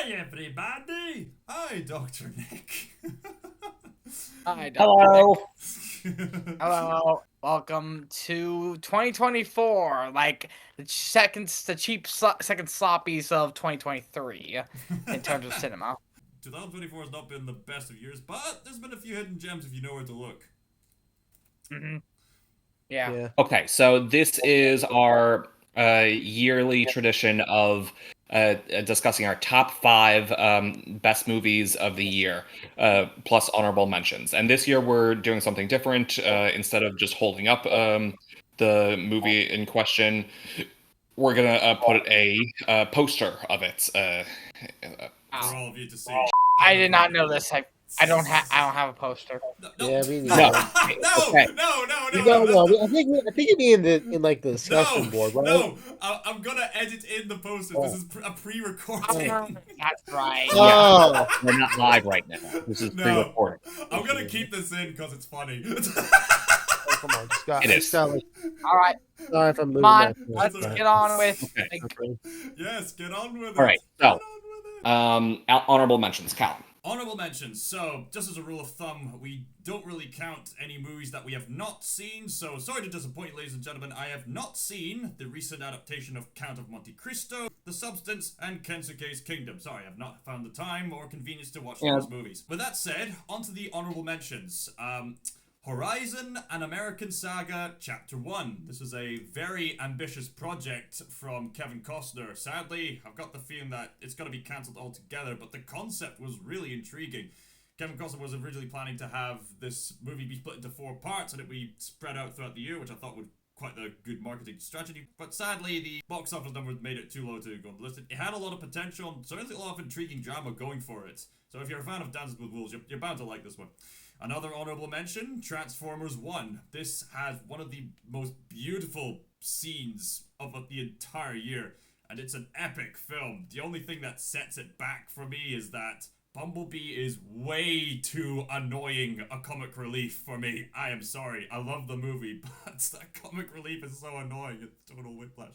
Hi, everybody! Hi, Dr. Nick. Hi, Dr. Nick. Hello. Hello. Welcome to 2024. Like the cheap second sloppies of 2023 in terms of cinema. 2024 has not been the best of years, but there's been a few hidden gems if you know where to look. hmm Yeah. Yeah. Okay, so this is our yearly tradition of discussing our top five best movies of the year, plus honorable mentions. And this year we're doing something different. Instead of just holding up the movie in question, we're gonna put a poster of it. For Wow. all of you to see. I did not know this. I don't have a poster. No, Yeah, me no, neither. no, Okay. no, no, no, No, no, no. that's I think it'd be in like the no, discussion board, right? no. I'm gonna edit in the posters. This Oh. is a pre-recording. That's right. Yeah, Oh. we're not live right now. This is No, pre-recorded. I'm gonna keep this in because it's funny. Oh, come on, just got. It I is. just got like. All right. Sorry if I'm moving Come on. that. That's Let's alright. get on with Okay. like, Yes, get on with it. All right, Get so on with it. honorable mentions, Callum. Honorable mentions. So, just as a rule of thumb, we don't really count any movies that we have not seen. So, sorry to disappoint you, ladies and gentlemen. I have not seen the recent adaptation of Count of Monte Cristo, The Substance, and Kensuke's Kingdom. Sorry, I've not found the time or convenience to watch those movies. With that said, onto the honorable mentions. Horizon, An American Saga, Chapter 1. This is a very ambitious project from Kevin Costner. Sadly, I've got the feeling that it's going to be cancelled altogether, but the concept was really intriguing. Kevin Costner was originally planning to have this movie be split into 4 parts and it be spread out throughout the year, which I thought would quite a good marketing strategy. But sadly, the box office numbers made it too low to go on the list. It had a lot of potential and certainly a lot of intriguing drama going for it. So if you're a fan of Dances with Wolves, you're bound to like this one. Another honorable mention, Transformers 1. This has one of the most beautiful scenes of the entire year, and it's an epic film. The only thing that sets it back for me is that Bumblebee is way too annoying a comic relief for me. I am sorry, I love the movie, but that comic relief is so annoying, it's total whiplash.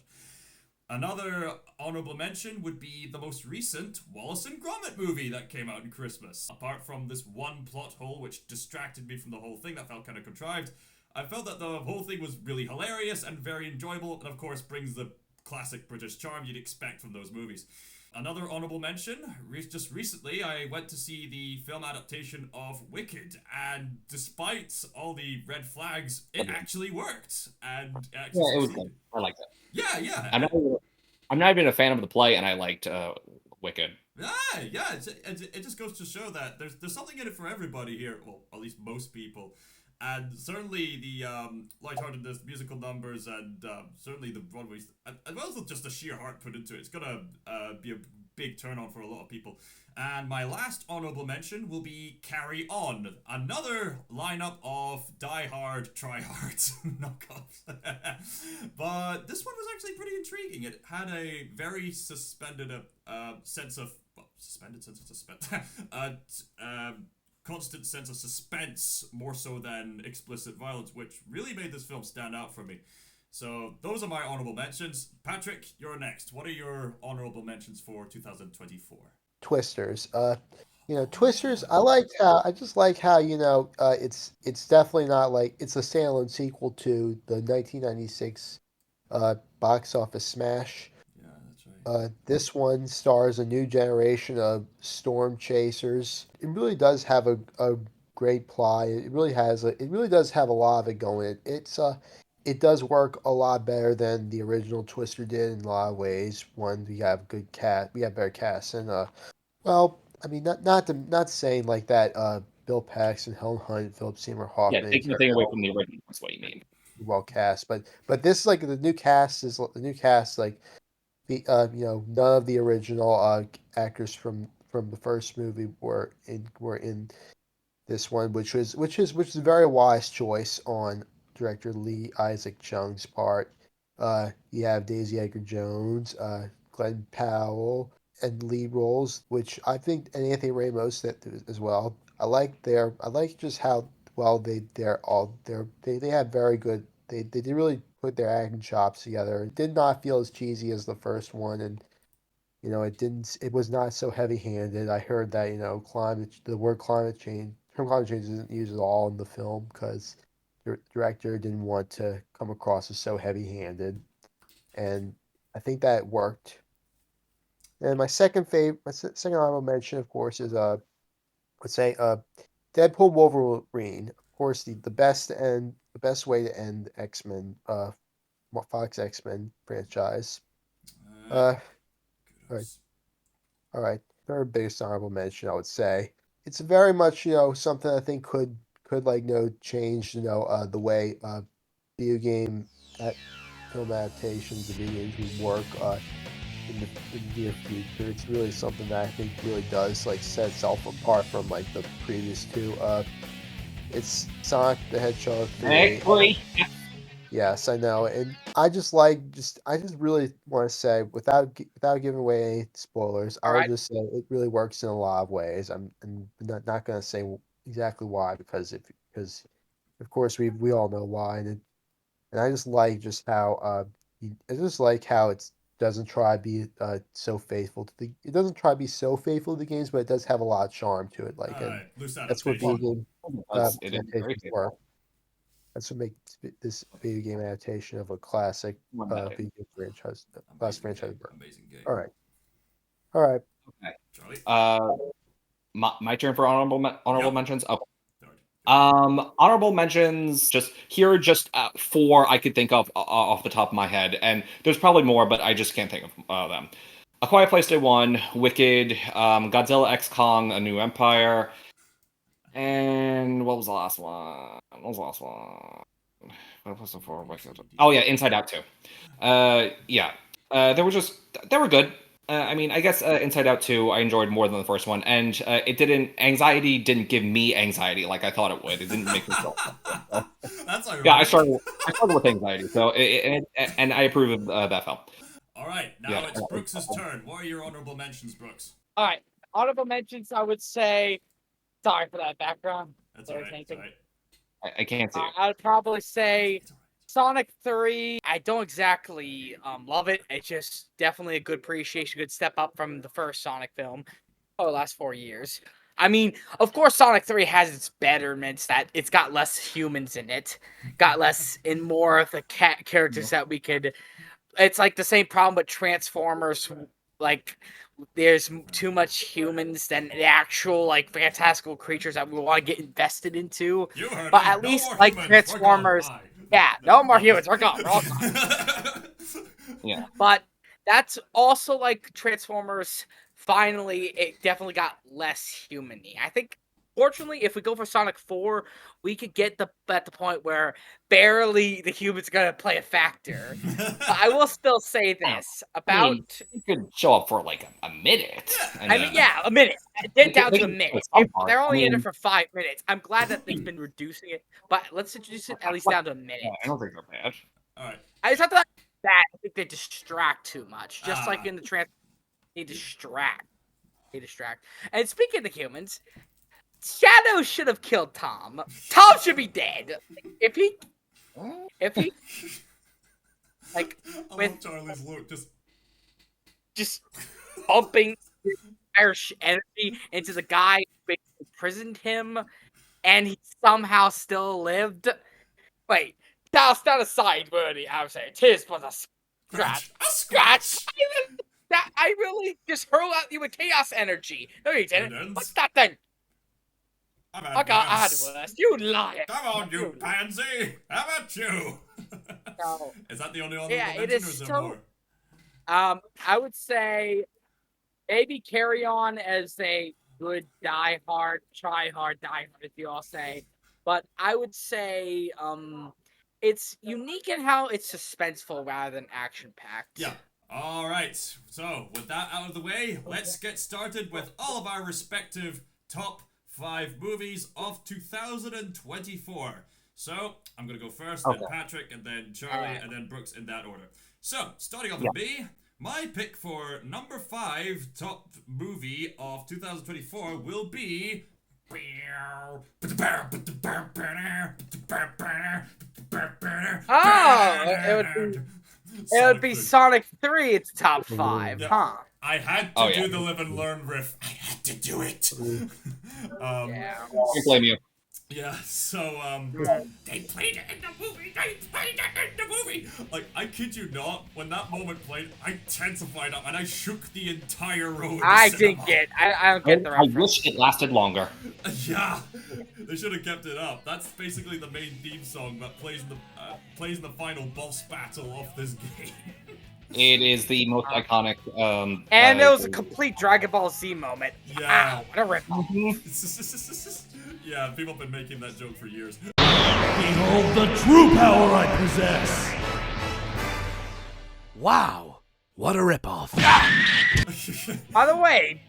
Another honorable mention would be the most recent Wallace and Gromit movie that came out in Christmas. Apart from this one plot hole which distracted me from the whole thing that felt kind of contrived, I felt that the whole thing was really hilarious and very enjoyable, and of course brings the classic British charm you'd expect from those movies. Another honorable mention, just recently I went to see the film adaptation of Wicked, and despite all the red flags, it actually worked, and it actually Yeah, it was succeeded. good. I liked it. Yeah, yeah. I'm not even a fan of the play, and I liked Wicked. Yeah, it just goes to show that there's something in it for everybody here. Well, at least most people, and certainly the lightheartedness, musical numbers, and certainly the Broadway, as well as just the sheer heart put into it. It's gonna be a big turn on for a lot of people. And my last honorable mention will be Carry On, another lineup of Die Hard, Try Hard knockoffs. But this one was actually pretty intriguing. It had a very suspended sense of suspended sense of suspense, constant sense of suspense, more so than explicit violence, which really made this film stand out for me. So those are my honorable mentions. Patrick, you're next. What are your honorable mentions for 2024? Twisters. Twisters. I just like how it's definitely not like it's a standalone sequel to the 1996 box office smash. Yeah, that's right. This one stars a new generation of storm chasers. It really does have a great plot. It really does have a lot of it going. It does work a lot better than the original Twister did in a lot of ways. One, we have better cast, and well, I mean, not saying like that. Bill Paxton, Helen Hunt, Philip Seymour Yeah, Hoffman, taking the thing away from the original is what you mean. well cast, but this like the new cast like none of the original actors from the first movie were in this one, which is a very wise choice on director Lee Isaac Chung's part. You have Daisy Edgar Jones, Glenn Powell, and lead roles, which I think and Anthony Ramos that as well. I like just how well they have very good they did really put their acting chops together. It did not feel as cheesy as the first one, and It was not so heavy-handed. I heard that, the word term climate change isn't used at all in the film because the director didn't want to come across as so heavy-handed, and I think that worked. And second honorable mention, of course, is let's say Deadpool Wolverine. Of course, the best way to end X-Men, Fox X-Men franchise. Uh, all right, Kudos. all right. Third biggest honorable mention, I would say. It's very much, something I think could like, change, the way video game at film adaptations of video games would work in the near future. It's really something that I think really does like set itself apart from like the previous two. It's Sonic the Hedgehog 3. Yes, I know, and I just really want to say without giving away any spoilers, I All will right. just say it really works in a lot of ways. I'm not going to say exactly why because of course we all know why, and I just like just how I just like how it doesn't try to be so faithful to the it doesn't try to be so faithful to the games, but it does have a lot of charm to it. Like, and Alright, loose that's what video adaptation. game It is very adaptations were. faithful. That's what makes this video game adaptation of a classic Limited. video game classic Amazing franchise game. work. Amazing game. All right. Okay. Charlie? My turn for honorable Yep. mentions. Okay. Alright. Honorable mentions. Just 4 I could think of off the top of my head, and there's probably more, but I just can't think of them. A Quiet Place Day 1, Wicked, Godzilla X Kong: A New Empire, and what was the last one? What was the 4? Oh yeah, Inside Out 2. Yeah. They were good. I mean, I guess Inside Out 2 I enjoyed more than the first one, and anxiety didn't give me anxiety like I thought it would. It didn't make me feel. That's ironic. Yeah, I struggle with anxiety, so and I approve of that film. Alright, now Yeah. it's Brooks' turn. What are your honorable mentions, Brooks? All right. Honorable mentions, I would say. Sorry for that background. That's There's alright. It's anything. alright. I can't see it. I'd probably say It's alright. Sonic 3. I don't exactly love it. It's just definitely a good appreciation, good step up from the first Sonic film over the last 4 years. I mean, of course, Sonic 3 has its betterments that it's got less humans in it, got less and more of the characters that we could. It's like the same problem with Transformers. Like, there's too much humans than the actual like fantastical creatures that we want to get invested into. You heard But me. at No least more like humans. Transformers, We're gone. Bye. yeah, no more humans. We're gone. We're all gone. Yeah. But that's also like Transformers. Finally, it definitely got less human-y. I think, fortunately, if we go for Sonic 4, we could get at the point where barely the humans gonna play a factor. But I will still say this about. You could show up for like a minute. I mean, yeah, a minute. They're down to a minute. Some If part. they're only I in it mean, for 5 minutes. I'm glad that they've been reducing it, but let's introduce it at least down to a minute. I don't think they're bad. Alright. It's not that bad. I think they distract too much. Just like Ah. in the they distract. They distract. And speaking of the humans, Shadow should have killed Tom. Tom should be dead. If he like I with love Charlie's look. just pumping his entire energy into the guy who imprisoned him, and he somehow still lived. Wait, that's not a side birdie. I would say tis but a scratch. A scratch. I really just hurl at you with chaos energy. No, you didn't. Evidence. What's that then? I'm I had worse. worse. You liar. Come on, you pansy! How about you? No. Is that the only honorable Yeah, mention, it is or is there so- more? I would say maybe Carry On as a good die hard, try hard, die hard, if you all say. But I would say it's unique in how it's suspenseful rather than action packed. Yeah. All right. So, with that out of the way, let's get started with all of our respective top 5 movies of 2024. So, I'm going to go first, then Patrick, and then Charlie, Alright. and then Brooks in that order. So, starting off with me, my pick for number 5 top movie of 2024 will be... It would be Sonic 3, it's top 5, Yeah. huh? I had to do the live and learn riff. I had to do it. Yeah. Don't blame you. Yeah, so, they played it in the movie! They played it in the movie! Like, I kid you not, when that moment played, I tensified up and I shook the entire row in the I cinema. I don't get the I reference. wish it lasted longer. Yeah, they should have kept it up. That's basically the main theme song that plays in the final boss battle of this game. It is the most iconic. And it was a complete Dragon Ball Z moment. Yeah. Wow, what a rip-off. Yeah, people have been making that joke for years. Behold the true power I possess! Wow, what a ripoff. By the way,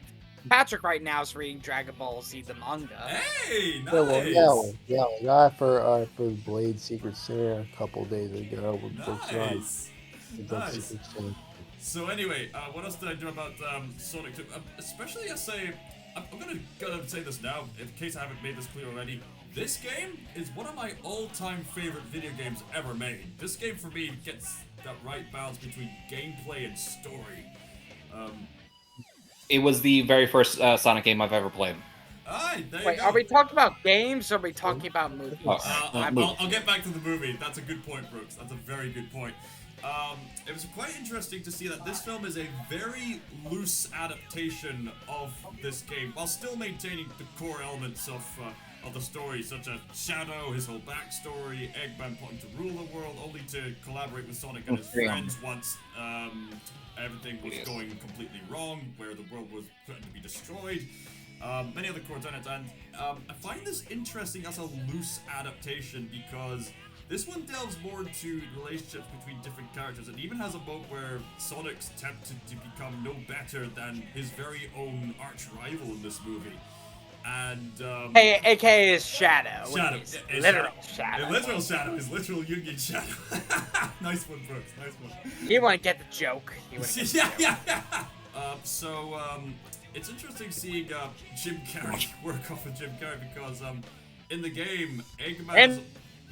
Patrick right now is reading Dragon Ball Z the manga. Hey, nice. Yeah, we got for Blade Secret Santa a couple days ago. Nice. Nice. Secret Santa. So anyway, what else did I do about Sonic 2? Especially, I'm gonna say this now, in case I haven't made this clear already. This game is one of my all-time favorite video games ever made. This game, for me, gets that right balance between gameplay and story. It was the very first Sonic game I've ever played. Alright, there Wait, you go. are we talking about games or are we talking about movies? I'll get back to the movie. That's a good point, Brooks. That's a very good point. It was quite interesting to see that this film is a very loose adaptation of this game, while still maintaining the core elements of the story, such as Shadow, his whole backstory, Eggman plotting to rule the world, only to collaborate with Sonic and his friends once everything was going completely wrong, where the world was threatened to be destroyed. Many other core tenets, and I find this interesting as a loose adaptation because this one delves more into relationships between different characters and even has a moment where Sonic's tempted to become no better than his very own arch rival in this movie. And Hey, aka is Shadow. Shadow. Which is It's literal Shadow. literal Shadow. His literal Jungian Shadow. Nice one, Brooks. Nice one. He wouldn't get the joke. He wouldn't get the Yeah, joke. yeah. It's interesting seeing Jim Carrey work off of Jim Carrey because in the game, Eggman is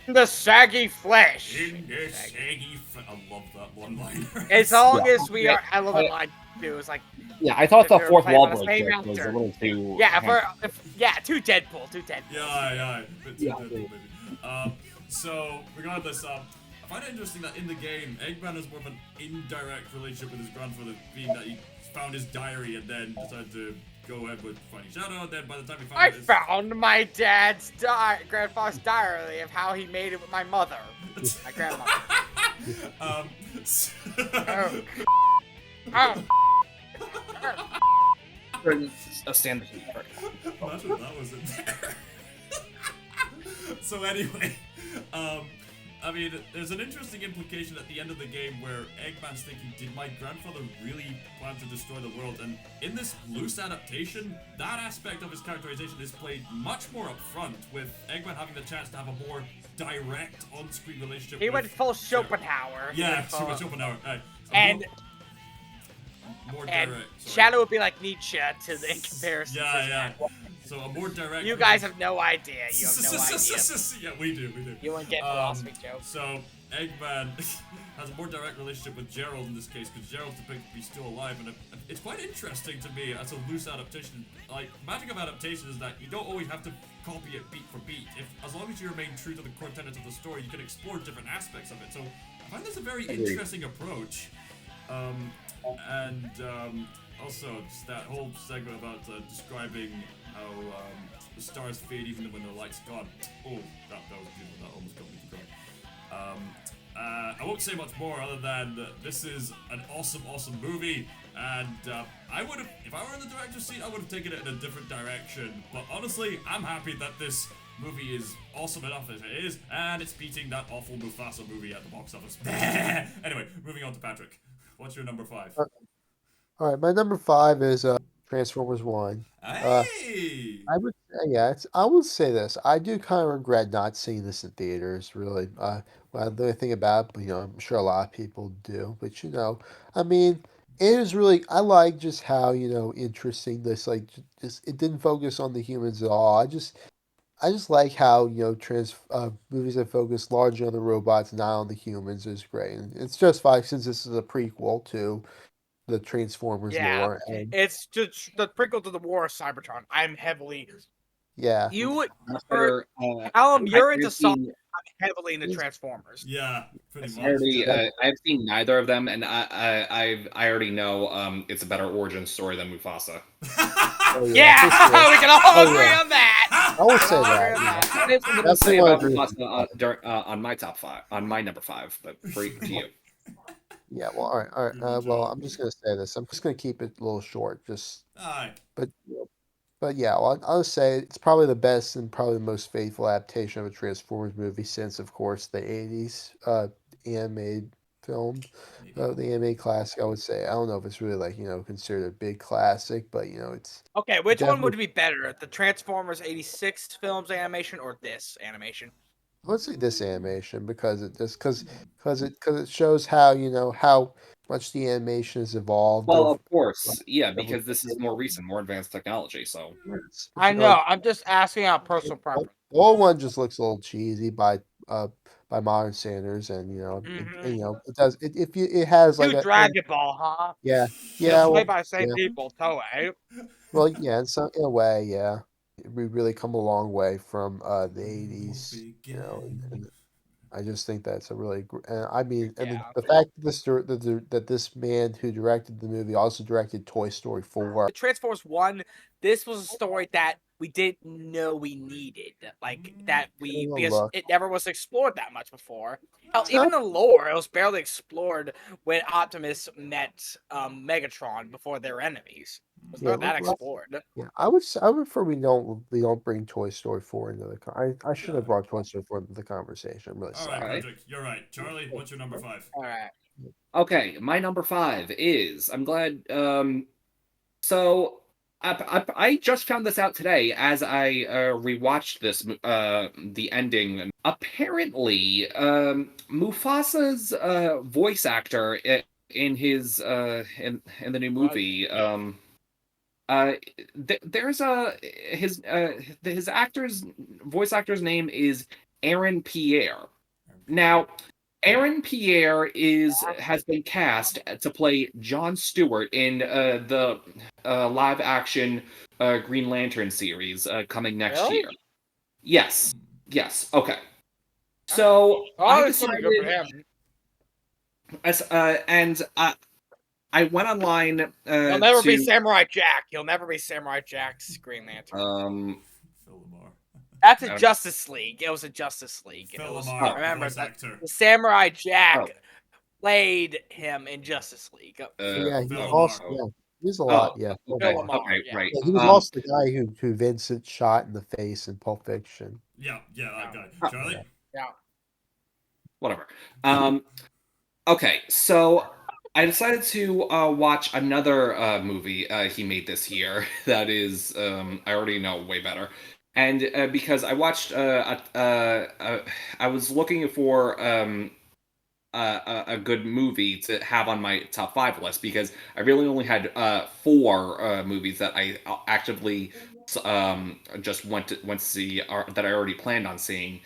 In the saggy flesh. in the saggy. I love that one-liner. As long as we are, I love it like too. It's like, Yeah, I thought If the they were fourth playing wall on the break same joke was a actor. little too. yeah, too Deadpool, Yeah. Yeah. Maybe. So regardless, I find it interesting that in the game, Eggman has more of an indirect relationship with his grandfather, being that he found his diary and then decided to go ahead with finding Shadow. And then by the time he found I his... found my grandfather's diary of how he made it with my mother, my grandmother. Oh. Oh. A standard. Imagine that was in there. So anyway, I mean, there's an interesting implication at the end of the game where Eggman's thinking, did my grandfather really plan to destroy the world? And in this loose adaptation, that aspect of his characterization is played much more upfront, with Eggman having the chance to have a more direct on-screen relationship He with... went full Schopenhauer. He Yeah, went full- Schopenhauer. And more and direct. sorry. Shadow would be like Nietzsche to the in comparison. to Yeah. that. So a more direct... You guys have no idea. You have no idea. Yeah, we do. You wouldn't get philosophy jokes. So Eggman has a more direct relationship with Gerald in this case, because Gerald's depicted to be still alive, and it's quite interesting to me as a loose adaptation. Like, the magic of adaptation is that you don't always have to copy it beat for beat. As long as you remain true to the core tenets of the story, you can explore different aspects of it. So I find this a very interesting approach. Also, just that whole segment about describing how the stars fade even when the light's gone. Oh, that was beautiful. That almost got me to cry. I won't say much more other than this is an awesome movie, and I would have, if I were in the director's seat, I would have taken it in a different direction. But honestly, I'm happy that this movie is awesome enough as it is, and it's beating that awful Mufasa movie at the box office. Anyway, moving on to Patrick. What's your number 5? All right, my number 5 is Transformers 1. Hey! I would say this. I do kind of regret not seeing this in theaters, really. Well, the only thing about it, I'm sure a lot of people do, but I mean, it is really, I like just how, interesting this, like, just, it didn't focus on the humans at all. I just like how, movies that focus largely on the robots, not on the humans is great. And it's just fine since this is a prequel to the Transformers Yeah, lore. And it's just the prequel to the War of Cybertron. I'm heavily yeah, you, After, Callum, you're into I've Sonic. seen, I'm heavily into He's- Transformers. Yeah, pretty Yes, much. already, Yeah. I've seen neither of them, and I already know it's a better origin story than Mufasa. oh Yeah, for sure. we can all Oh, agree yeah. on that. I will We say can all that. agree on Yeah. that. I have something to Definitely say wanna about agree with Mufasa on my top 5, on my number 5, but for you. Yeah, well, all right, all right. Brutal Well, joke. I'm just gonna say this. I'm just gonna keep it a little short. Aye. But yeah, well, I'll say it's probably the best and probably the most faithful adaptation of a Transformers movie since, of course, the '80s animated film, Maybe. the animated classic. I would say. I don't know if it's really like considered a big classic, but it's Okay, which one would definitely. be better, the Transformers '86 films animation or this animation? I would say this animation because it just because it shows how how much the animation has evolved Well, over. of course, yeah, over because this is more recent, more advanced technology. So, years. I know. I'm just asking out personal The preference. old one just looks a little cheesy by modern standards, and Mhm. it does it has like Dude, Dragon Ball, huh? yeah It's well played by the same yeah people, Toei. in a way we really come a long way from the Will '80s, begin. and I just think that's a really and I mean and Yeah. the fact that this man who directed the movie also directed Toy Story 4. The Transformers 1, this was a story that we didn't know we needed. Like, that because Look, it never was explored that much before. Hell, it's even not the lore, it was barely explored when Optimus met Megatron before they were enemies. It was yeah not that explored. yeah I would prefer we don't bring Toy Story 4 into I should have brought Toy Story 4 into the conversation. I'm really All right, sorry. okay. Patrick, you're right. Charlie, what's your number 5? Alright. Okay, my number 5 is I'm glad. So I just found this out today as I rewatched the ending. Apparently, Mufasa's voice actor in his in the new What? movie uh there's a his actor's voice actor's name is Aaron Pierre. Now, Aaron Pierre has been cast to play Jon Stewart in the live action Green Lantern series coming next Really? year. Yes. Yes. Okay. So I Oh, it's gonna be good for decided, him. and I went online He'll never be to Samurai Jack. He'll never be Samurai Jack's Green Lantern. Phil Lamar. That's a Justice League. It was a Justice League. Phil It was, Lamar, remember, voice actor. the Samurai Jack Oh. played him in Justice League. Yeah, Phil also Lamar. he's a lot. Oh, Yeah, okay, Lamar, okay, yeah. right. Yeah, he was also the guy who Vincent shot in the face in Pulp Fiction. Yeah, that guy. Oh. Charlie? Yeah. Whatever. Okay, so I decided to watch another movie he made this year that is I already know way better, and because I watched I was looking for a good movie to have on my top 5 list because I really only had 4 movies that I actively just went to see that I already planned on seeing.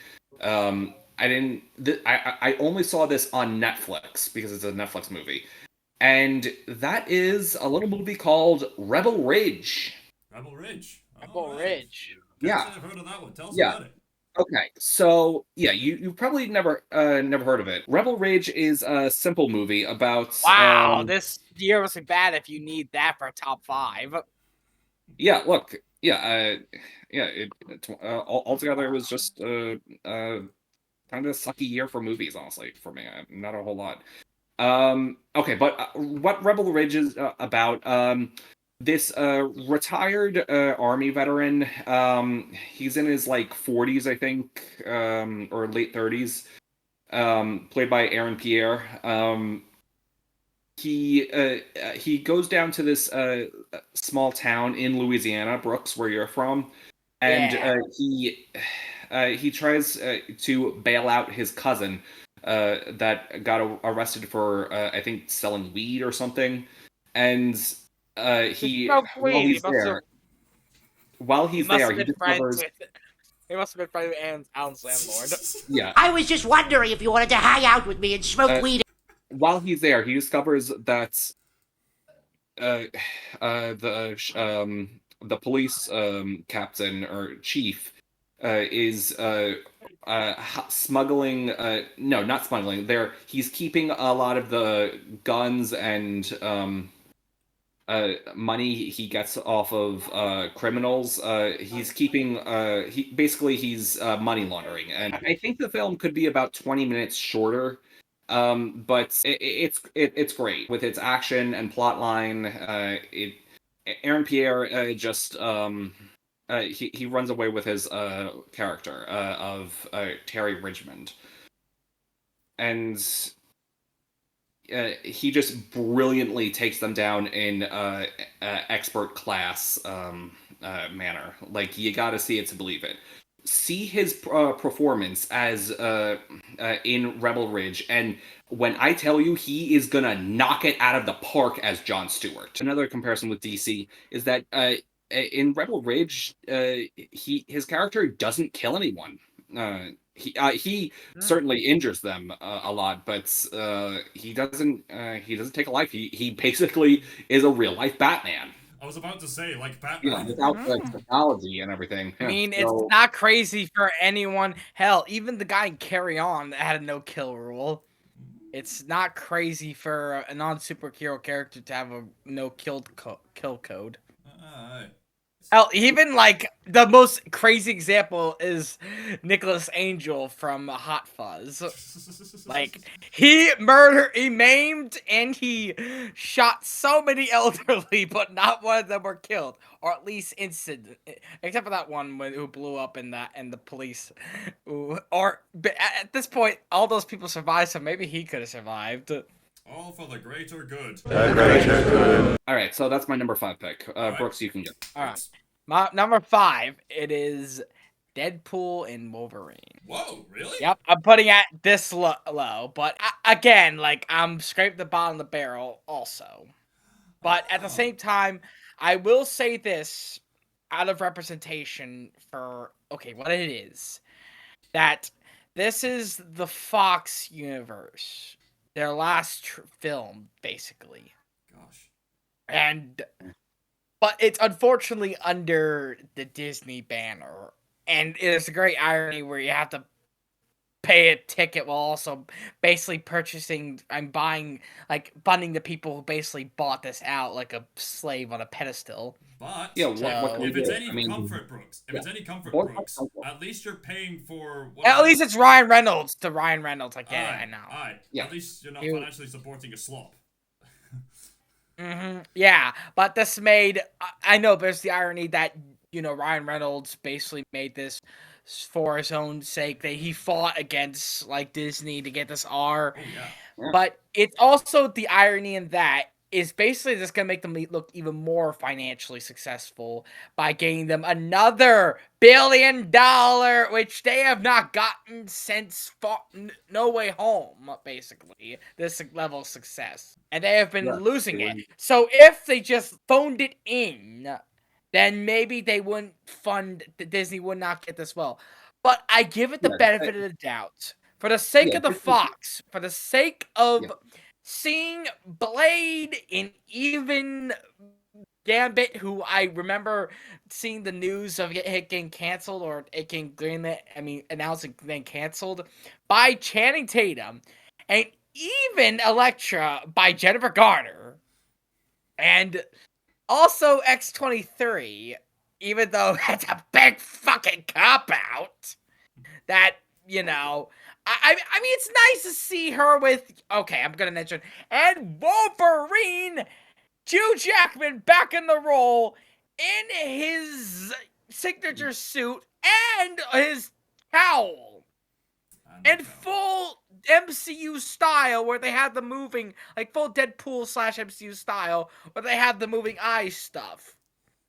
I didn't. I only saw this on Netflix because it's a Netflix movie, and that is a little movie called Rebel Ridge. Rebel Ridge. Rebel Alright. Ridge. Can't Yeah. say I've heard of that one. Tell us Yeah. about it. Okay, so yeah, you probably never heard of it. Rebel Ridge is a simple movie about Wow, this year was bad if you need that for a top 5. yeah, look, yeah, altogether it was just kind of a sucky year for movies, honestly, for me. Not a whole lot. Okay, but what Rebel Ridge is about? This retired army veteran. He's in his like 40s, I think, or late 30s. Played by Aaron Pierre. He goes down to this small town in Louisiana, Brooks, where you're from, and he tries to bail out his cousin that got arrested for I think selling weed or something, and he while he's there he discovers He must have been friends with Alan's landlord. yeah. I was just wondering if you wanted to hang out with me and smoke weed. While he's there, he discovers that the police captain or chief is smuggling. No, not smuggling. He's keeping a lot of the guns and money he gets off of criminals. He's keeping. He's money laundering, and I think the film could be about 20 minutes shorter. But it's great with its action and plot line. Aaron Pierre just he runs away with his character of Terry Richmond, and he just brilliantly takes them down in expert class manner. Like, you got to see it to believe it. See his performance as in Rebel Ridge, and when I tell you he is gonna knock it out of the park as Jon Stewart. Another comparison with DC is that in Rebel Ridge, his character doesn't kill anyone. He certainly injures them a lot, but he doesn't take a life. He basically is a real life Batman. I was about to say, like Batman. Without the technology and everything. I mean, it's not crazy for anyone. Hell, even the guy in Carry On had a no-kill rule. It's not crazy for a non-superhero character to have a no-kill kill code. Hell, even like the most crazy example is Nicholas Angel from Hot Fuzz. Like, he maimed and he shot so many elderly, but not one of them were killed, or at least instantly, except for that one who blew up in the police. But at this point, all those people survived, so maybe he could have survived. All for the greater good. All right, so that's my number 5 pick. Right. Brooks, you can go. All right. My number 5, it is Deadpool and Wolverine. Whoa, really? Yep, I'm putting it this low, but again, like, I'm scraped the bottom of the barrel also. But at the same time, I will say this out of representation for, okay, what it is, that this is the Fox universe, their last film, basically. Gosh. But it's unfortunately under the Disney banner. And it's a great irony where you have to pay a ticket while also basically purchasing and buying, like, funding the people who basically bought this out like a slave on a pedestal. But yeah, what if it's any comfort, Brooks, at least you're paying for... At least it's Ryan Reynolds to Ryan Reynolds. I get it, I know. Alright, yeah. At least you're not financially supporting a slop. Yeah, but this made... I know there's the irony that, you know, Ryan Reynolds basically made this for his own sake, that he fought against, like, Disney to get this R. Oh, yeah. But it's also the irony in that is basically just going to make them look even more financially successful by getting them another $1 billion, which they have not gotten since No Way Home, basically, this level of success. And they have been losing it. So if they just phoned it in, then maybe they wouldn't Disney would not get this well. But I give it the benefit of the doubt. For the sake of the Fox, for the sake of seeing Blade in even Gambit, who I remember seeing the news of it getting canceled or it getting greenlit, announced and then canceled by Channing Tatum, and even Elektra by Jennifer Garner, and also X-23, even though that's a big fucking cop-out, that, you know... I mean, it's nice to see her with... Okay, I'm gonna mention... And Wolverine! Hugh Jackman back in the role in his signature suit and his cowl. And full MCU style, where they have the moving... Like, full Deadpool / MCU style, where they have the moving eyes stuff.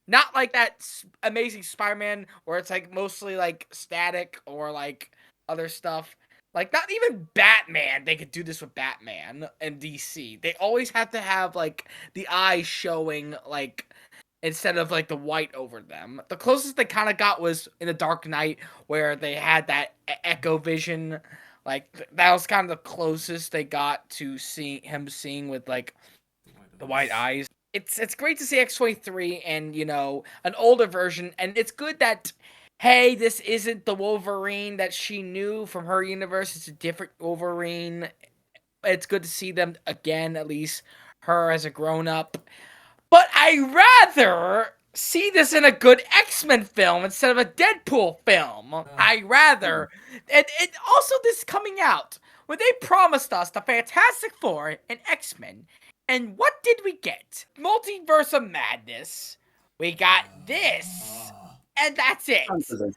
Not like that Amazing Spider-Man, where it's, like, mostly, like, static or, like, other stuff. Like, not even Batman, they could do this with Batman and DC. They always have to have, like, the eyes showing, like, instead of, like, the white over them. The closest they kind of got was in The Dark Knight, where they had that echo vision. Like, that was kind of the closest they got to seeing with, like, the white eyes. it's great to see X-23 and an older version, and it's good that hey, this isn't the Wolverine that she knew from her universe. It's a different Wolverine. It's good to see them again, at least her as a grown up. But I rather see this in a good X-Men film instead of a Deadpool film. I rather, and also this coming out when they promised us the Fantastic Four and X-Men, and what did we get? Multiverse of Madness. We got this, and that's it.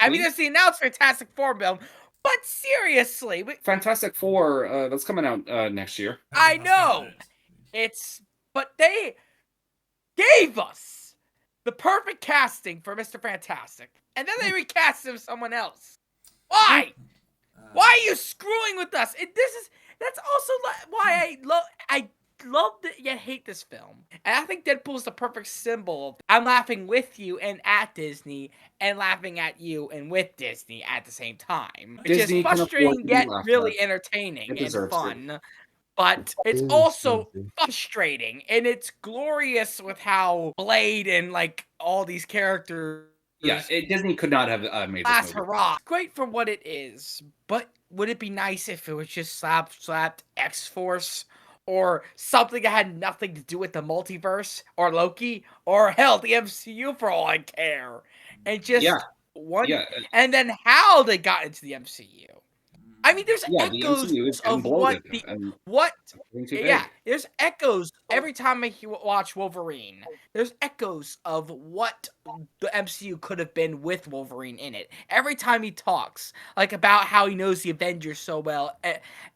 I mean, there's the announced Fantastic Four film, but seriously, Fantastic Four, that's coming out next year. I know but they gave us the perfect casting for Mr. Fantastic, and then they recast him someone else. Why? Why are you screwing with us? That's also why I love yet hate this film. And I think Deadpool is the perfect symbol of I'm laughing with you and at Disney, and laughing at you and with Disney at the same time. Which Disney is can afford frustrating to be yet laughed really at. entertaining It and deserves fun. But it's It is also cheesy. frustrating, and it's glorious with how Blade and like all these characters. Yeah, Disney could not have made this Last movie. hurrah! Great for what it is, but would it be nice if it was just slapped X-Force or something that had nothing to do with the multiverse or Loki or hell the MCU for all I care, and just Yeah, and then how they got into the MCU. I mean, there's yeah. The echoes MCU is getting of what bloated and getting too big. yeah, there's echoes every time I watch Wolverine. There's echoes of what the MCU could have been with Wolverine in it. Every time he talks, like about how he knows the Avengers so well,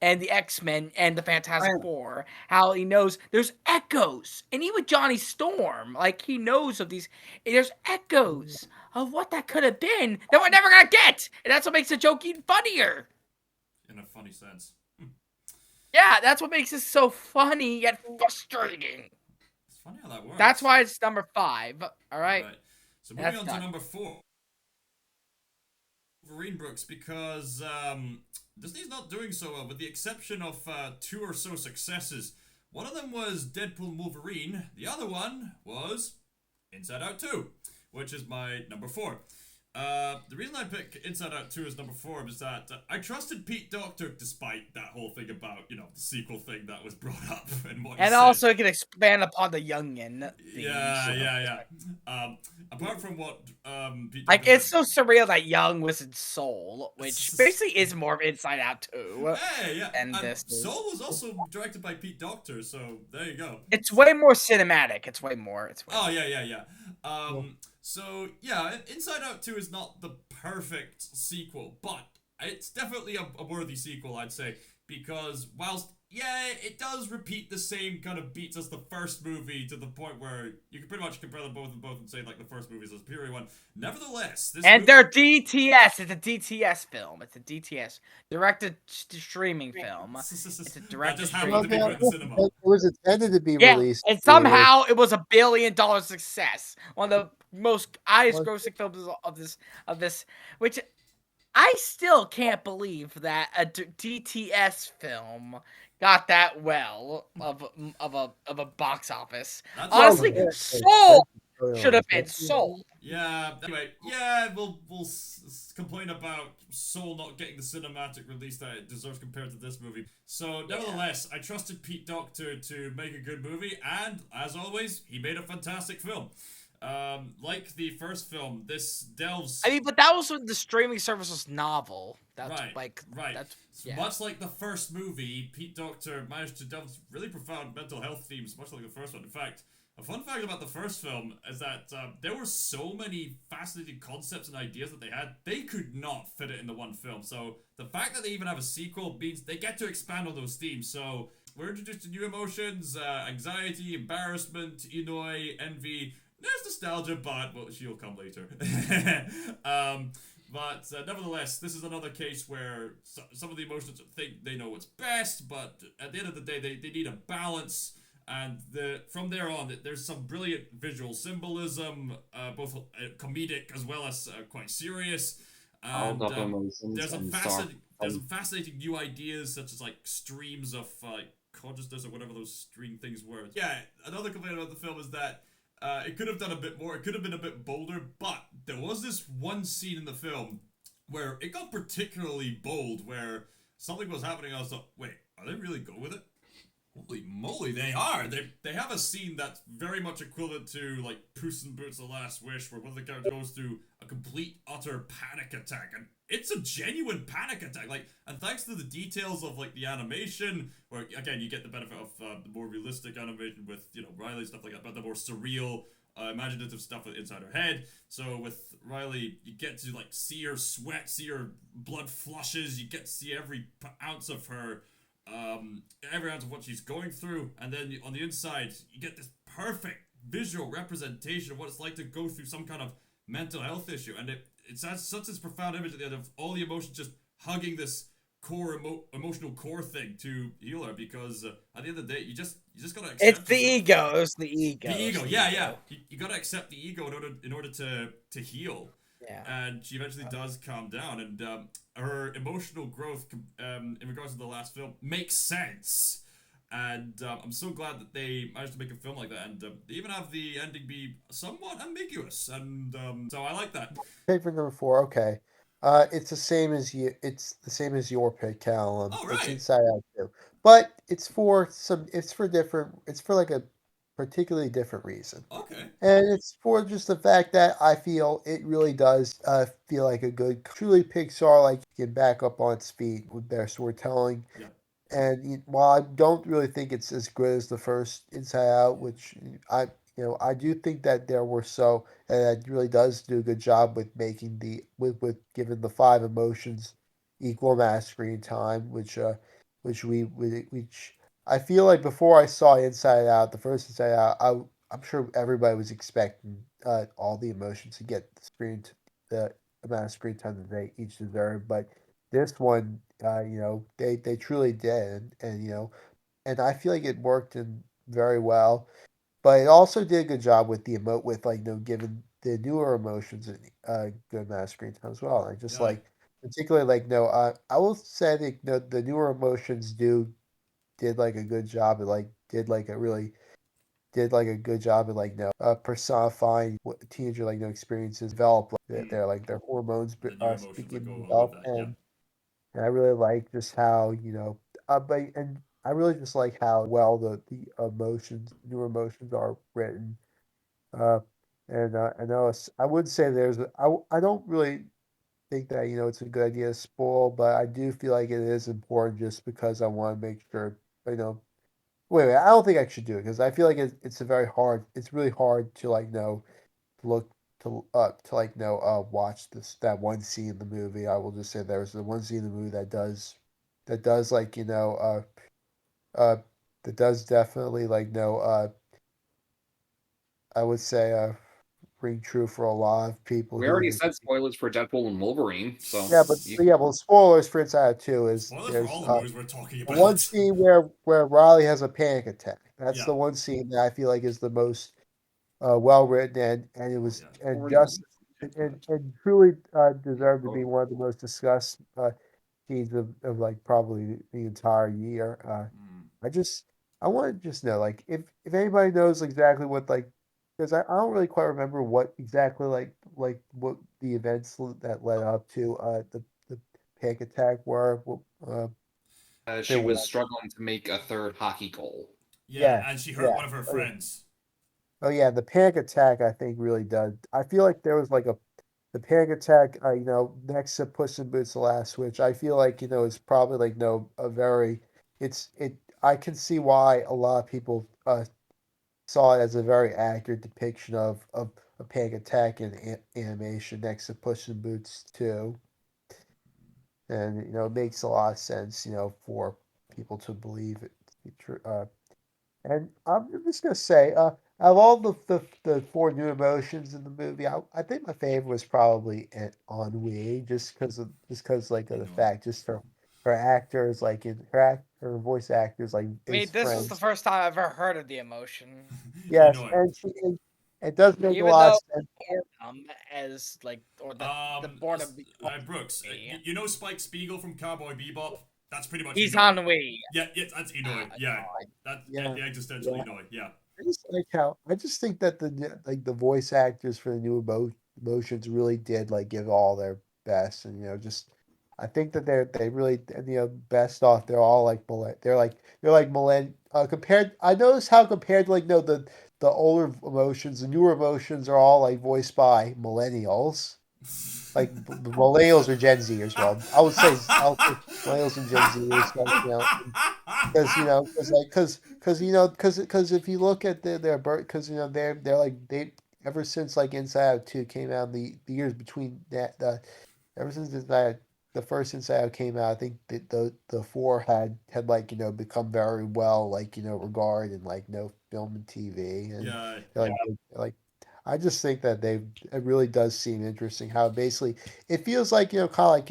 and the X-Men and the Fantastic Four, how he knows there's echoes, and even Johnny Storm, like he knows of these. There's echoes of what that could have been that we're never gonna get, and that's what makes the joke even funnier. In a funny sense. Yeah, that's what makes it so funny yet frustrating. It's funny how that works. That's why it's number 5. All right. So moving on to number 4. Wolverine Brooks, because Disney's not doing so well, with the exception of 2 or so successes. One of them was Deadpool and Wolverine. The other one was Inside Out 2, which is my number 4. The reason I pick Inside Out 2 as number 4 is that I trusted Pete Docter despite that whole thing about, the sequel thing that was brought up and what he said. Also, you can expand upon the Youngin theme. Yeah. Apart from what Pete like, Docter it's so surreal that Young was in Soul, which basically is more of Inside Out 2. Hey, yeah. And this Soul was also directed by Pete Docter, so there you go. It's way more cinematic. It's way more. Oh, yeah. So, yeah, Inside Out 2 is not the perfect sequel, but it's definitely a worthy sequel, I'd say, because whilst, yeah, it does repeat the same kind of beats as the first movie to the point where you can pretty much compare them both and say, like, the first movie is a superior one. Nevertheless, this they're DTS. It's a DTS film. It's a DTS. Directed streaming film. It's a directed streaming film. It was intended to be released. And somehow it was $1 billion success. One of the most highest grossing films of this, which I still can't believe that a DTS film got that well of a box office. Honestly, Soul should have been Soul. Yeah. Anyway, yeah, we'll complain about Soul not getting the cinematic release that it deserves compared to this movie. So, nevertheless, I trusted Pete Docter to make a good movie, and as always, he made a fantastic film. Like the first film, this delves. I mean, but that was when the streaming service was novel. That's right. That's, Much like the first movie, Pete Docter managed to delve really profound mental health themes, much like the first one. In fact, a fun fact about the first film is that there were so many fascinating concepts and ideas that they had, they could not fit it into one film. So the fact that they even have a sequel means they get to expand on those themes. So we're introduced to new emotions, anxiety, embarrassment, ennui, envy. There's nostalgia, but she'll come later. But nevertheless, this is another case where some of the emotions think they know what's best, but at the end of the day, they need a balance. And from there on, there's some brilliant visual symbolism, both comedic as well as quite serious. And there's some fascinating new ideas, such as like streams of consciousness or whatever those string things were. Yeah, another complaint about the film is that it could have done a bit more. It could have been a bit bolder, but there was this one scene in the film where it got particularly bold, where something was happening. I was like, wait, are they really going with it? Holy moly, they are! They have a scene that's very much equivalent to, like, Puss in Boots: The Last Wish, where one of the characters goes through a complete, utter panic attack, and it's a genuine panic attack, like, and thanks to the details of, like, the animation, where, again, you get the benefit of the more realistic animation with, you know, Riley and stuff like that, but the more surreal, imaginative stuff inside her head. So with Riley, you get to, like, see her sweat, see her blood flushes, you get to see every ounce of her every ounce of what she's going through, and then on the inside you get this perfect visual representation of what it's like to go through some kind of mental health issue, and it's such this profound image at the end of all the emotions just hugging this core emotional core thing to heal her, because at the end of the day you just gotta accept It's the yourself. ego. It's the ego. The ego, It's the yeah, ego. yeah. You gotta accept the ego in order to heal. Yeah. And she eventually does calm down, and her emotional growth in regards to the last film makes sense. And I'm so glad that they managed to make a film like that, and they even have the ending be somewhat ambiguous, and so I like that. Favorite number 4. Okay, it's the same as you. It's the same as your pick, Callum. Oh, It's right. Inside Out too, but it's for some. It's for different. It's for like a particularly different reason. Okay. And it's for just the fact that I feel it really does feel like a good, truly Pixar, like you can back up on its feet with their storytelling. Yeah. And while I don't really think it's as good as the first Inside Out, which I do think that there were and it really does do a good job with making with giving the 5 emotions equal amount of screen time, which I feel like before I saw Inside Out, the first Inside Out, I'm sure everybody was expecting all the emotions to get the amount of screen time that they each deserve, but this one, they truly did, and I feel like it worked in very well. But it also did a good job with the emote with like giving the newer emotions a good amount of screen time as well. I just Yeah. like particularly like I will say that the newer emotions did like a good job at like did like a good job at like personifying what teenager like experiences develop like, their hormones The new emotions begin that go to along with develop, that. Yeah. and I really like just how and I really just like how well the new emotions are written. Uh, and I know I would say I don't really think that it's a good idea to spoil, but I do feel like it is important just because I want to make sure you know. Wait, I don't think I should do it because I feel like it's really hard to like look to like watch that one scene in the movie. I will just say there's the one scene in the movie that does like uh that does definitely like I would say ring true for a lot of people We who already either said spoilers for Deadpool and Wolverine, so yeah, but you, spoilers for Inside Out 2 is Spoilers for there's all the movies we're talking the one about. scene where Riley has a panic attack. That's Yeah. the one scene that I feel like is the most well written, and it Oh, was yeah. and already just and truly deserved to be one of the most discussed scenes of like probably the entire year. Mm. I just I want to just know like if anybody knows exactly what like because I don't really quite remember what exactly like what the events that led up to the panic attack were. she There was was struggling to make a third hockey goal. Yeah, yeah and she hurt yeah one of her oh, yeah. friends. Oh yeah, the panic attack I think really does. I feel like there was like the panic attack. Next to Puss in Boots: The Last Switch, I feel like it's probably like a very it. I can see why a lot of people saw it as a very accurate depiction of a panic attack in animation next to Puss in Boots 2, and it makes a lot of sense for people to believe it to be true. And I'm just gonna say, out of all the 4 new emotions in the movie, I think my favorite was probably Ennui, just because like of You the know. fact, just her actors like her voice actors like I mean, his this was the friends. first time I've ever heard of the emotion. You Yes, know him. and it does make a Even lot of though sense. as like or the born of Brooks, me. you know Spike Spiegel from Cowboy Bebop? That's pretty much He's Inoue. Hanui. Yeah, that's Inoue. Yeah, that's Yeah. the existential Yeah. Inoue. Yeah. I just think that the voice actors for the new emotions really did like give all their best, and just I think that they really best off. They're all like they're like compared. I noticed how compared to like the older emotions, the newer emotions are all like voiced by millennials. Like millennials or Gen Zers. Well, I'll say millennials and Gen Zers. Like, because because if you look at their birth, because they're like they ever since like Inside Out 2 came out, the years between that ever since the first Inside Out came out, I think the four had like become very well like regarded in like film and TV, and Yeah. like I just think that it really does seem interesting how basically it feels like kind of like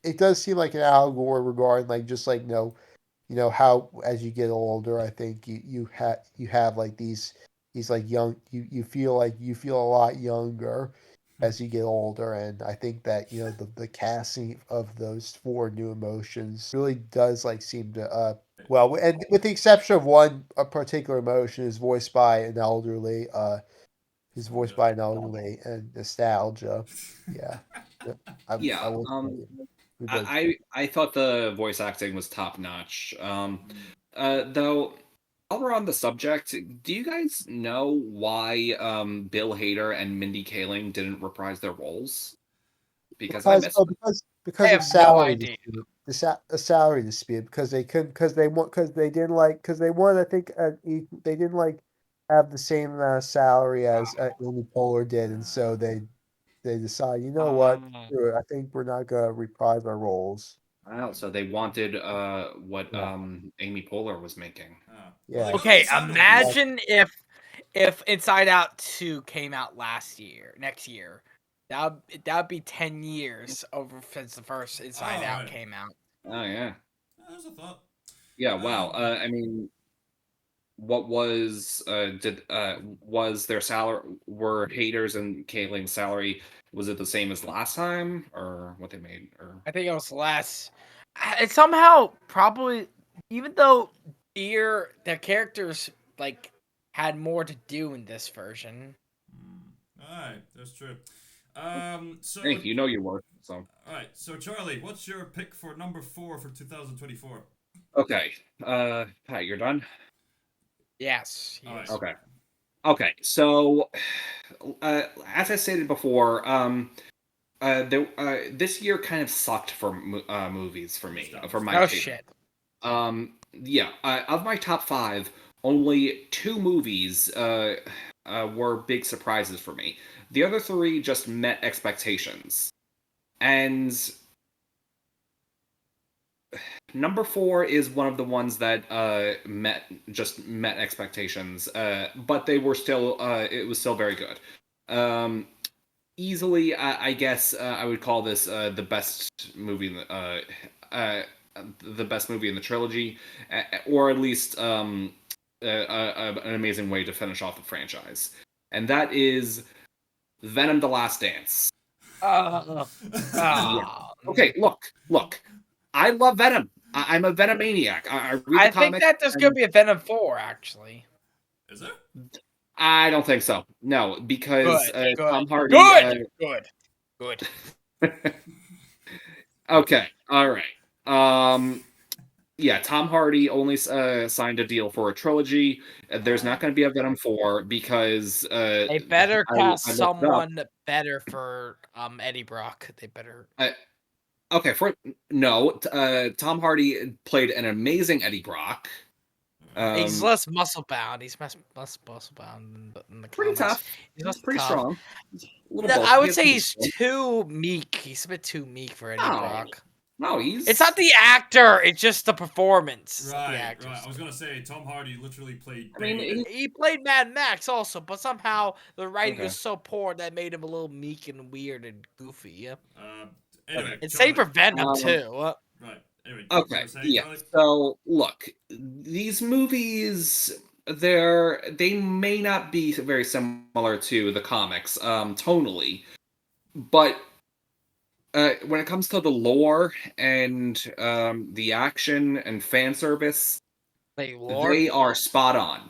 it does seem like an allegory regarding like just like how as you get older, I think you have like these like you feel a lot younger as you get older, and I think that the casting of those four new emotions really does like seem to well, and with the exception of one a particular emotion is voiced by an elderly and nostalgia. Yeah. Yeah. I Yeah. will say who does. I thought the voice acting was top notch. Though while we're on the subject, do you guys know why Bill Hader and Mindy Kaling didn't reprise their roles? Because I missed them. I Because of have no salary idea. dispute. A salary dispute because they couldn't because they didn't like because they wanted I think they didn't like have the same amount of salary as Amy Poehler did, and so they decide what, screw it, I think we're not gonna reprise our roles. Wow, so they wanted what Yeah. Amy Poehler was making. Well, Yeah. they got Okay, the sound effects. imagine if Inside Out 2 came out next year. That'd be 10 years over since the first Inside Out Right. came out. Oh yeah. There's a thought. Yeah, wow. I mean, what was was their salary, were Haters and Kaling's salary, was it the same as last time or what they made, or I think it was less. It somehow probably, even though their characters like had more to do in this version. Alright, that's true. So hey, you know your worth, so alright, so Charlie, what's your pick for number 4 for 2024? okay. Pat, you're done? Yes. All right. Yes. Okay, so as I stated before, this year kind of sucked for movies for me, for my Oh taste. shit. Yeah, of my top 5, only 2 movies were big surprises for me. The other 3 just met expectations. And number 4 is one of the ones that met expectations, but they were still it was still very good. Easily, I guess I would call this the best movie in the best movie in the trilogy, or at least an amazing way to finish off the franchise, and that is Venom: The Last Dance. Oh. Okay, look. I love Venom. I'm a Venomaniac. I read the I think comics. that there's gonna be a Venom 4 actually. Is there? I don't think so. No, because Good. Tom Hardy. Good. Okay, all right. Yeah, Tom Hardy only signed a deal for a trilogy. There's not going to be a Venom 4 because They better I cast looked it up. someone better for Eddie Brock. They better. Okay, Tom Hardy played an amazing Eddie Brock. He's less muscle bound. He's less muscle bound in the Pretty comics. tough. He's He's pretty strong. A little No, bulky. I would He say has he's some too meek. He's a bit too meek for Eddie Brock. No, he's. It's not the actor. It's just the performance. Of the Right, actors. right. I was gonna say Tom Hardy literally played. I mean, Bane. He played Mad Max also, but somehow the writing Okay. was so poor that made him a little meek and weird and goofy. Yeah. Anyway, And Charlie. same for Venom too. Right. Anyway. Okay. Yeah. Charlie? So look, these movies, they may not be very similar to the comics, tonally, but when it comes to the lore and the action and fan service, they are spot on.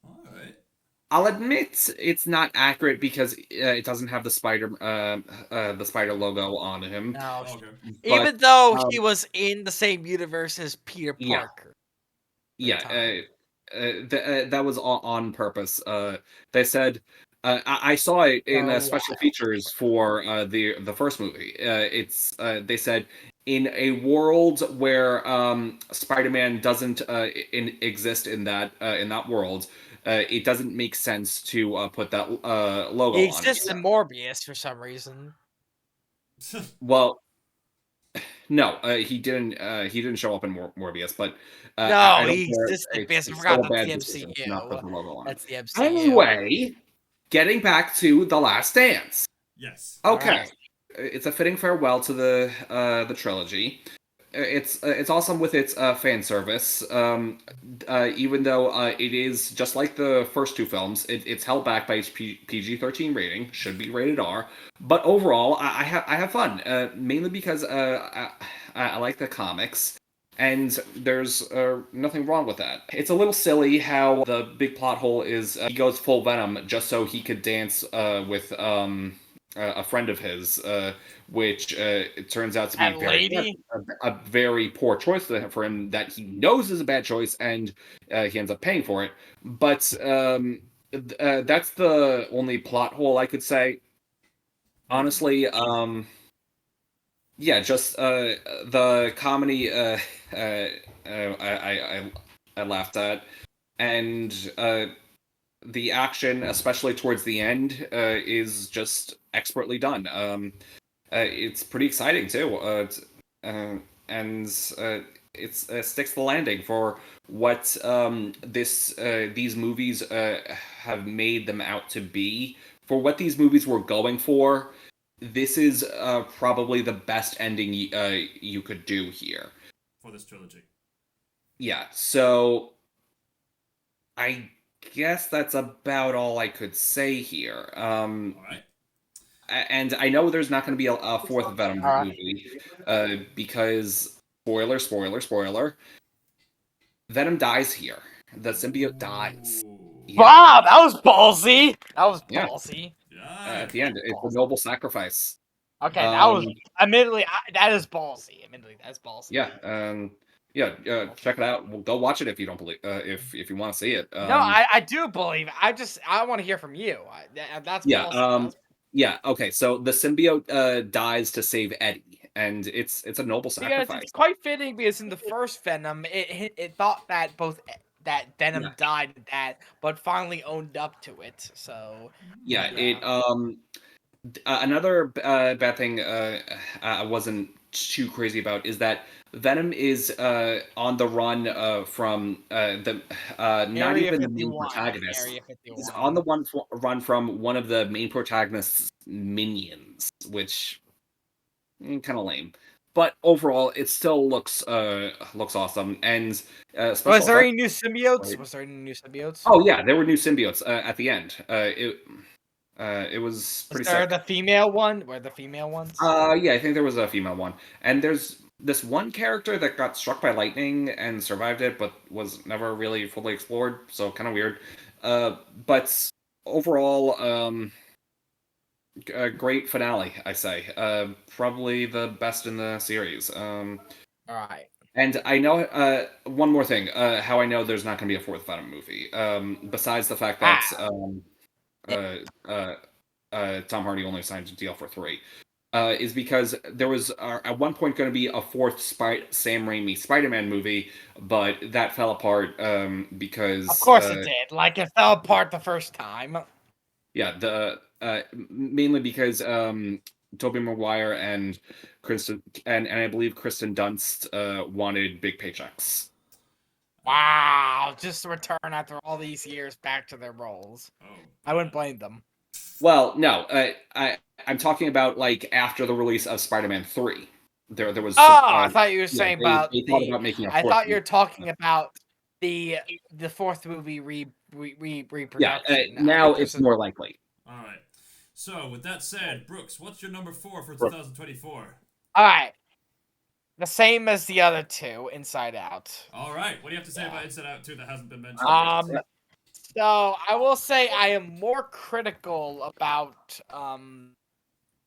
All right. I'll admit it's not accurate because it doesn't have the spider logo on him. No, Okay. But, even though he was in the same universe as Peter Yeah. Parker. yeah, that was on purpose. They said I saw it in Oh, special features for the first movie. They said in a world where Spider-Man doesn't exist in that world, it doesn't make sense to put that logo He on it. exists in Morbius for some reason. Well, no, he didn't. He didn't show up in Morbius, but No, I don't he care. existed because I It's forgot still a that's bad the decision to not put MCU. the logo on it. That's the MCU. Anyway, getting back to The Last Dance. Yes. Okay, Alright. it's a fitting farewell to the trilogy. It's awesome with its fan service. Even though it is just like the first two films, it's held back by its PG-13 rating, should be rated R. But overall, I have fun, mainly because I like the comics. And there's nothing wrong with that. It's a little silly how the big plot hole is he goes full Venom just so he could dance with a friend of his, which it turns out to be That lady? a very poor choice for him that he knows is a bad choice, and he ends up paying for it. But that's the only plot hole I could say. Honestly, yeah, just the comedy I laughed at, and the action, especially towards the end, is just expertly done. It's pretty exciting too, and it sticks the landing for what these movies have made them out to be. For what these movies were going for, this is probably the best ending you could do here for this trilogy. Yeah, so I guess that's about all I could say here. All right. And I know there's not going to be a fourth Venom movie because spoiler, Venom dies here. The symbiote dies. Yeah. Wow, that was ballsy. That was ballsy. Yeah. At the end, it's a noble sacrifice. Okay, that was admittedly that is ballsy. Admittedly, that's ballsy. Yeah, check it out. Well, go watch it if you don't believe. If you want to see it. No, I do believe it. I want to hear from you. That's ballsy. Yeah. Okay. So the symbiote dies to save Eddie, and it's a noble sacrifice. It's quite fitting because in the first Venom, it thought that that Venom died in that, but finally owned up to it. So it another bad thing I wasn't too crazy about is that Venom is on the run from the not even the main protagonist. He's on the run from one of the main protagonist's minions, which kind of lame. But overall, it still looks awesome. And was there any new symbiotes? Was there any new symbiotes? Oh yeah, there were new symbiotes at the end. It was pretty sick. The female one? Were the female ones? Yeah, I think there was a female one. And there's this one character that got struck by lightning and survived it, but was never really fully explored, so kind of weird. But overall, a great finale, I say. Probably the best in the series. All right. And I know one more thing. How I know there's not going to be a fourth Venom movie. Besides the fact that Tom Hardy only signed a deal for 3, is because there was at one point going to be a fourth Sam Raimi Spider-Man movie, but that fell apart because of course it did. Like it fell apart the first time. Yeah, mainly because Tobey Maguire and Kristen and I believe Kristen Dunst wanted big paychecks. Wow, just to return after all these years back to their roles. Oh. I wouldn't blame them. Well, no, I'm talking about like after the release of Spider-Man 3. There was. I thought you were saying about they thought about making a fourth. I thought you were talking about the fourth movie reproduction. Yeah, now it's more likely. All right. So, with that said, Brooks, what's your number 4 for 2024? All right, the same as the other two, Inside Out. All right, what do you have to say Yeah. about Inside Out 2 that hasn't been mentioned yet? So I will say I am more critical about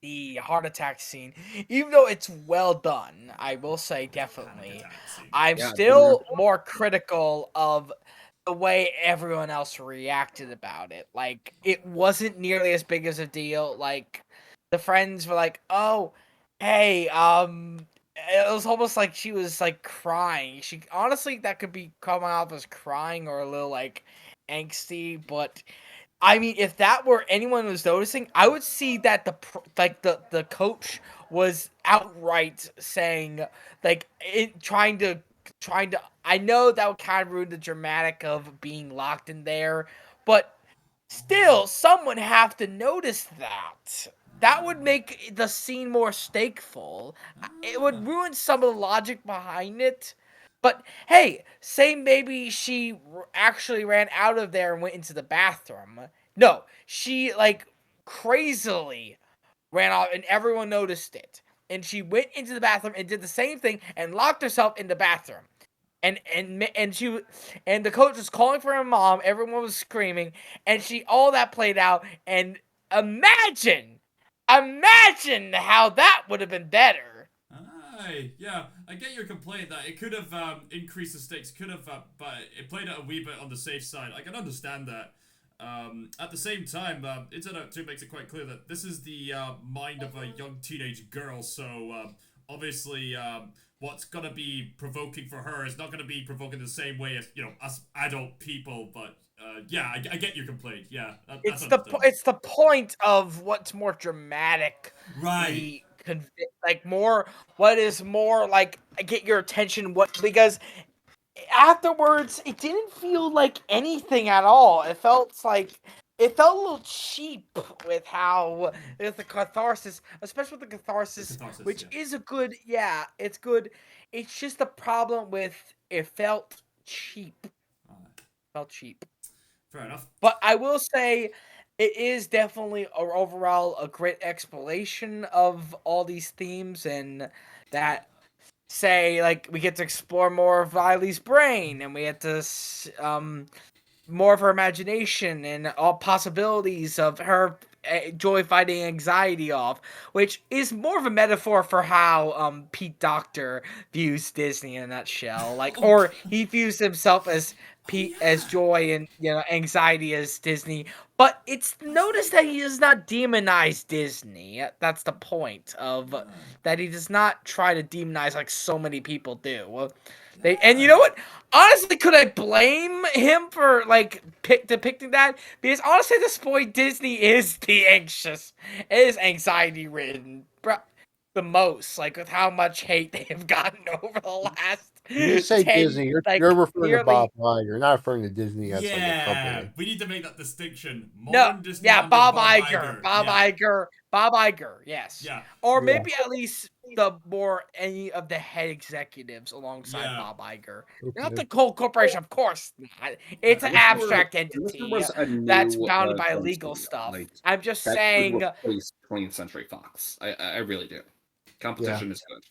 the heart attack scene, even though it's well done. I will say Panic definitely. attack scene. I'm Yeah, still more critical of the way everyone else reacted about it. Like, it wasn't nearly as big as a deal. Like, the friends were like, "Oh, hey, it was almost like she was like crying." She honestly, that could be coming off as crying or a little like angsty, but I mean, if that were anyone was noticing, I would see that the coach was outright saying like trying to. I know that would kind of ruin the dramatic of being locked in there, but still, someone have to notice that. That would make the scene more stakeful. It would ruin some of the logic behind it. But hey, say maybe she actually ran out of there and went into the bathroom. No, she like crazily ran off and everyone noticed it. And she went into the bathroom and did the same thing and locked herself in the bathroom. And the coach was calling for her mom. Everyone was screaming, and all that played out. And imagine how that would have been better. Aye, yeah, I get your complaint that it could have increased the stakes, could have, but it played it a wee bit on the safe side. I can understand that. At the same time, Inside Out 2 makes it quite clear that this is the mind of a young teenage girl, so obviously what's gonna be provoking for her is not gonna be provoking the same way as, us adult people, but yeah, I get your complaint, yeah. That's It's the point of what's more dramatic. right. Like more what is more like get your attention because afterwards it didn't feel like anything at all. It felt a little cheap with how with the catharsis, especially with the catharsis, Catharsis, which yeah. is it's good. It's just the problem with it felt cheap. Felt cheap. Fair enough. But I will say it is definitely overall a great exploration of all these themes, and that say like we get to explore more of Riley's brain, and we get to more of her imagination and all possibilities of her joy fighting anxiety off, which is more of a metaphor for how Pete Docter views Disney in a nutshell. Like, Oh, or he views himself as Pete as yeah. joy and anxiety as Disney. But it's notice that he does not demonize Disney. That's the point of that he does not try to demonize like so many people do. And you know what? Honestly, could I blame him for like depicting that? Because honestly, at this point, Disney is the anxious, it is anxiety ridden, the most. Like with how much hate they have gotten over the last You say 10, Disney, you're like referring to nearly. Bob Iger. You're not referring to Disney as like a Yeah, company. we need to make that distinction. No, Modern Disney yeah, under Bob Bob Iger, Iger. Bob Yeah, Iger, Bob Iger, yes, yeah, or Yeah. maybe at least the more any of the head executives alongside Yeah. Bob Iger, Okay. not the whole corporation, of course not. It's I an wish there abstract I wish there entity was a that's new bounded by film legal studio, stuff. like I'm just that saying, could replace 20th Century Fox. I really do. Competition is good.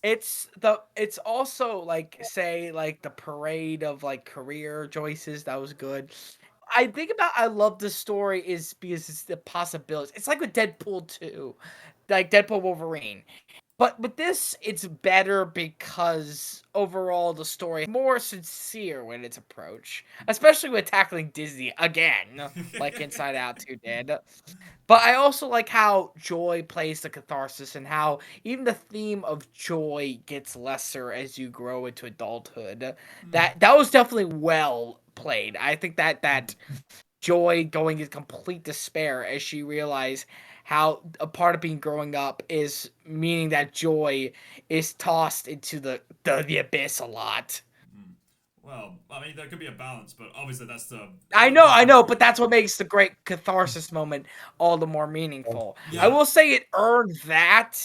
it's also like say like the parade of like career choices that was good. I love this story is because it's the possibilities. It's like with Deadpool 2, like Deadpool Wolverine. But with this, it's better because overall the story is more sincere when its approach, especially with tackling Disney again, like Inside Out 2 did. But I also like how joy plays the catharsis and how even the theme of joy gets lesser as you grow into adulthood. That was definitely well played. I think that joy going into complete despair as she realized how a part of being growing up is meaning that joy is tossed into the abyss a lot. Well, I mean, there could be a balance, but obviously that's the. I know, but that's what makes the great catharsis moment all the more meaningful. I Yeah. will say it earned that.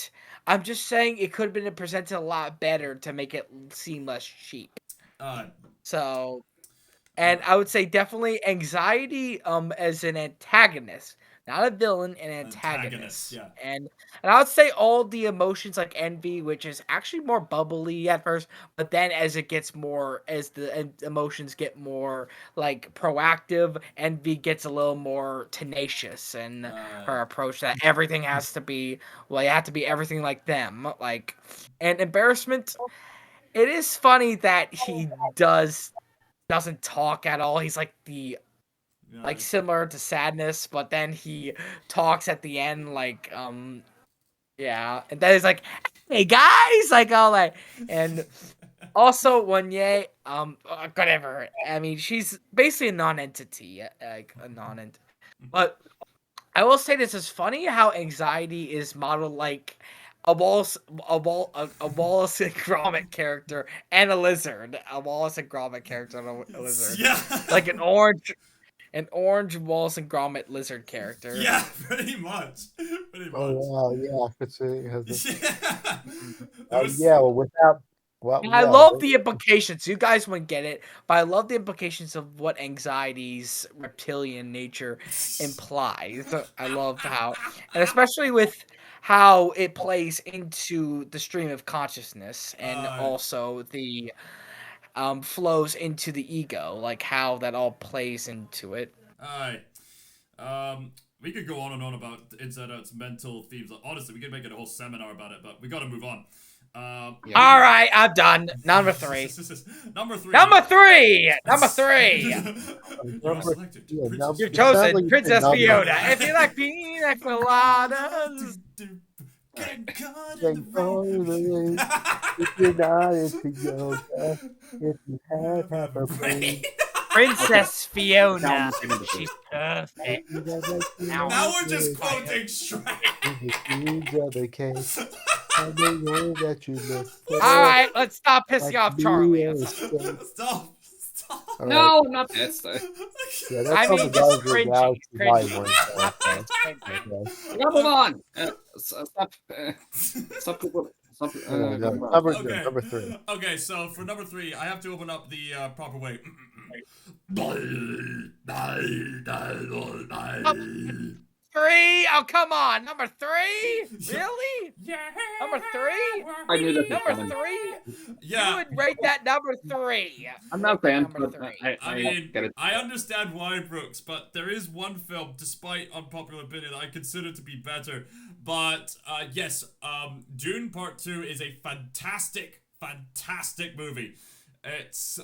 I'm just saying it could have been presented a lot better to make it seem less cheap. Uh, So, and I would say definitely anxiety as an antagonist not a villain, an Antagonist, antagonist. yeah. And I would say all the emotions like envy, which is actually more bubbly at first, but then as it gets more, as the emotions get more like proactive, envy gets a little more tenacious, and her approach that everything has to be, well, you have to be everything like them, like, and embarrassment. It is funny that he doesn't talk at all. He's like like similar to Sadness, but then he talks at the end like yeah, and then he's like, "Hey guys," like all that, and also Wanye, whatever. I mean, she's basically a non-entity, like a non-entity. But I will say this is funny how anxiety is modeled like a Wallace, a Wallace and Gromit character and a lizard, a Wallace and Gromit character and a lizard, Yeah. like an orange Wallace and Gromit lizard character. Yeah, pretty much. Pretty much. Oh yeah, considering it has Yeah. yeah, well without And I no, love the implications. You guys wouldn't get it, but I love the implications of what anxiety's reptilian nature implies. I love how, and especially with how it plays into the stream of consciousness and also the flows into the ego, like how that all plays into it. Aye. We could go on and on about Inside Out's mental themes. Honestly, we could make it a whole seminar about it, but we gotta move on. All right, I'm done. Number 3. Number 3. Number 3. Number 3. You're selected. yeah, Princess You're It sounds chosen, like you Princess said number- Fiona. If you like pina coladas. Getting caught Then in the go to the rain. race. If you're not into yoga, if you have half a brain, Princess Fiona. Now- She's perfect. Now we're just quoting Shrek. in the seeds of the case. I know that you miss. All right, let's stop pissing off Charlie. Stop. All No, not that. Yeah, I that's mean, all the just guys are now cringy, to my cringy. words. Now move on. Stop. Stop. Number 3. Okay, so for number 3, I have to open up the proper way. Three? Oh, come on. Number 3? Really? Yeah. Number 3? I knew that. Number 3? Yeah. You would rate that number 3. I'm not saying, Number but 3. I I mean, get it. I understand why, Brooks, but there is one film, despite unpopular opinion, that I consider to be better. But yes, Dune Part 2 is a fantastic movie. It's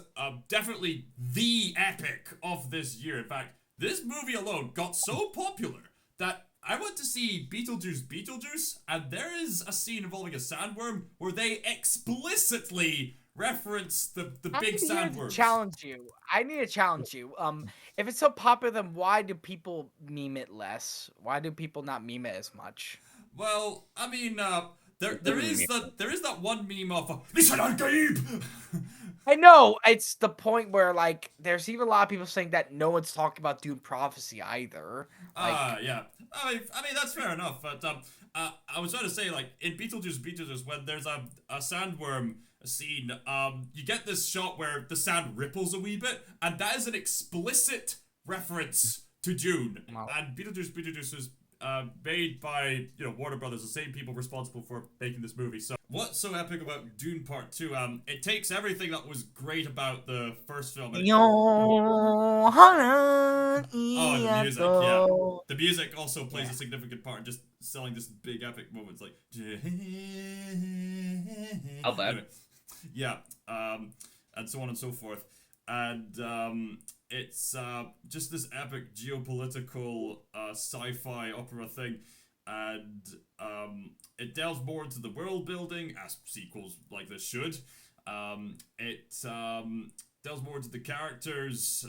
definitely the epic of this year. In fact, this movie alone got so popular that I went to see Beetlejuice, and there is a scene involving a sandworm where they explicitly reference the big sandworms. I need to challenge you. If it's so popular, then why do people meme it less? Why do people not meme it as much? Well, I mean, there is that one meme of listen, Gabe. I know it's the point where like there's even a lot of people saying that no one's talking about Dune Prophecy either. Yeah. I mean that's fair enough. But I was trying to say, like, in Beetlejuice, when there's a sandworm scene, you get this shot where the sand ripples a wee bit, and that is an explicit reference to Dune. Wow. And Beetlejuice is made by Warner Brothers, the same people responsible for making this movie. So what's so epic about Dune Part 2? It takes everything that was great about the first film. And the music, yeah. The music also plays a significant part in just selling this big epic moment. It's like How bad? Anyway, yeah, and so on and so forth. And it's just this epic geopolitical sci-fi opera thing, and it delves more into the world building, as sequels like this should. It delves more into the characters,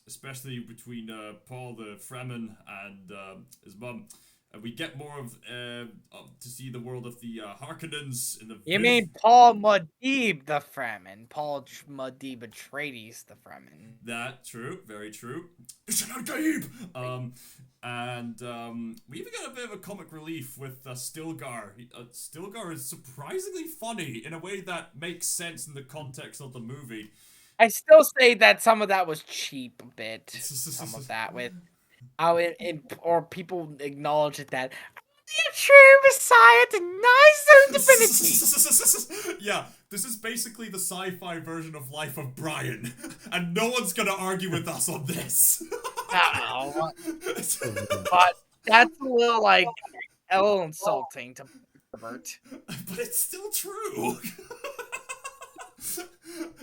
especially between Paul the Fremen and his mum. We get more of to see the world of the Harkonnens in the. You mean Paul Muad'Dib the Fremen? Paul Muad'Dib Atreides the Fremen. That true, very true. And we even got a bit of a comic relief with Stilgar. Stilgar is surprisingly funny in a way that makes sense in the context of the movie. I still say that some of that was cheap a bit. Some of that with or people acknowledge it that the true Messiah denies their divinity. Yeah, this is basically the sci-fi version of Life of Brian, and no one's gonna argue with us on this. No, but that's a little insulting to pervert. But it's still true.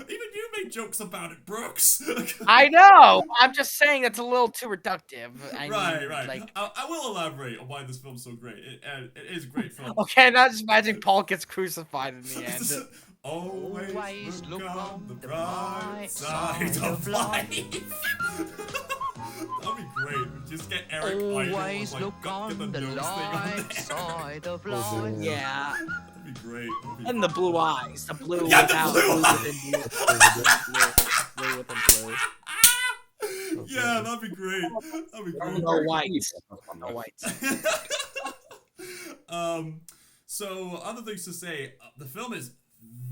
Even you make jokes about it, Brooks. I know. I'm just saying that's a little too reductive. Right. Like, I will elaborate on why this film's so great. It is a great film. okay, now just imagine Paul gets crucified in the end. Always look on the bright side of life. That'd be great. Just get Eric Always Idle look on the nose thing on light there. side of life. Yeah, That'd be great. and the blue eyes, the blue Yeah, the without blue blue within blue. Yeah, that'd be great. That'd be great. No whites. No whites. So other things to say, the film is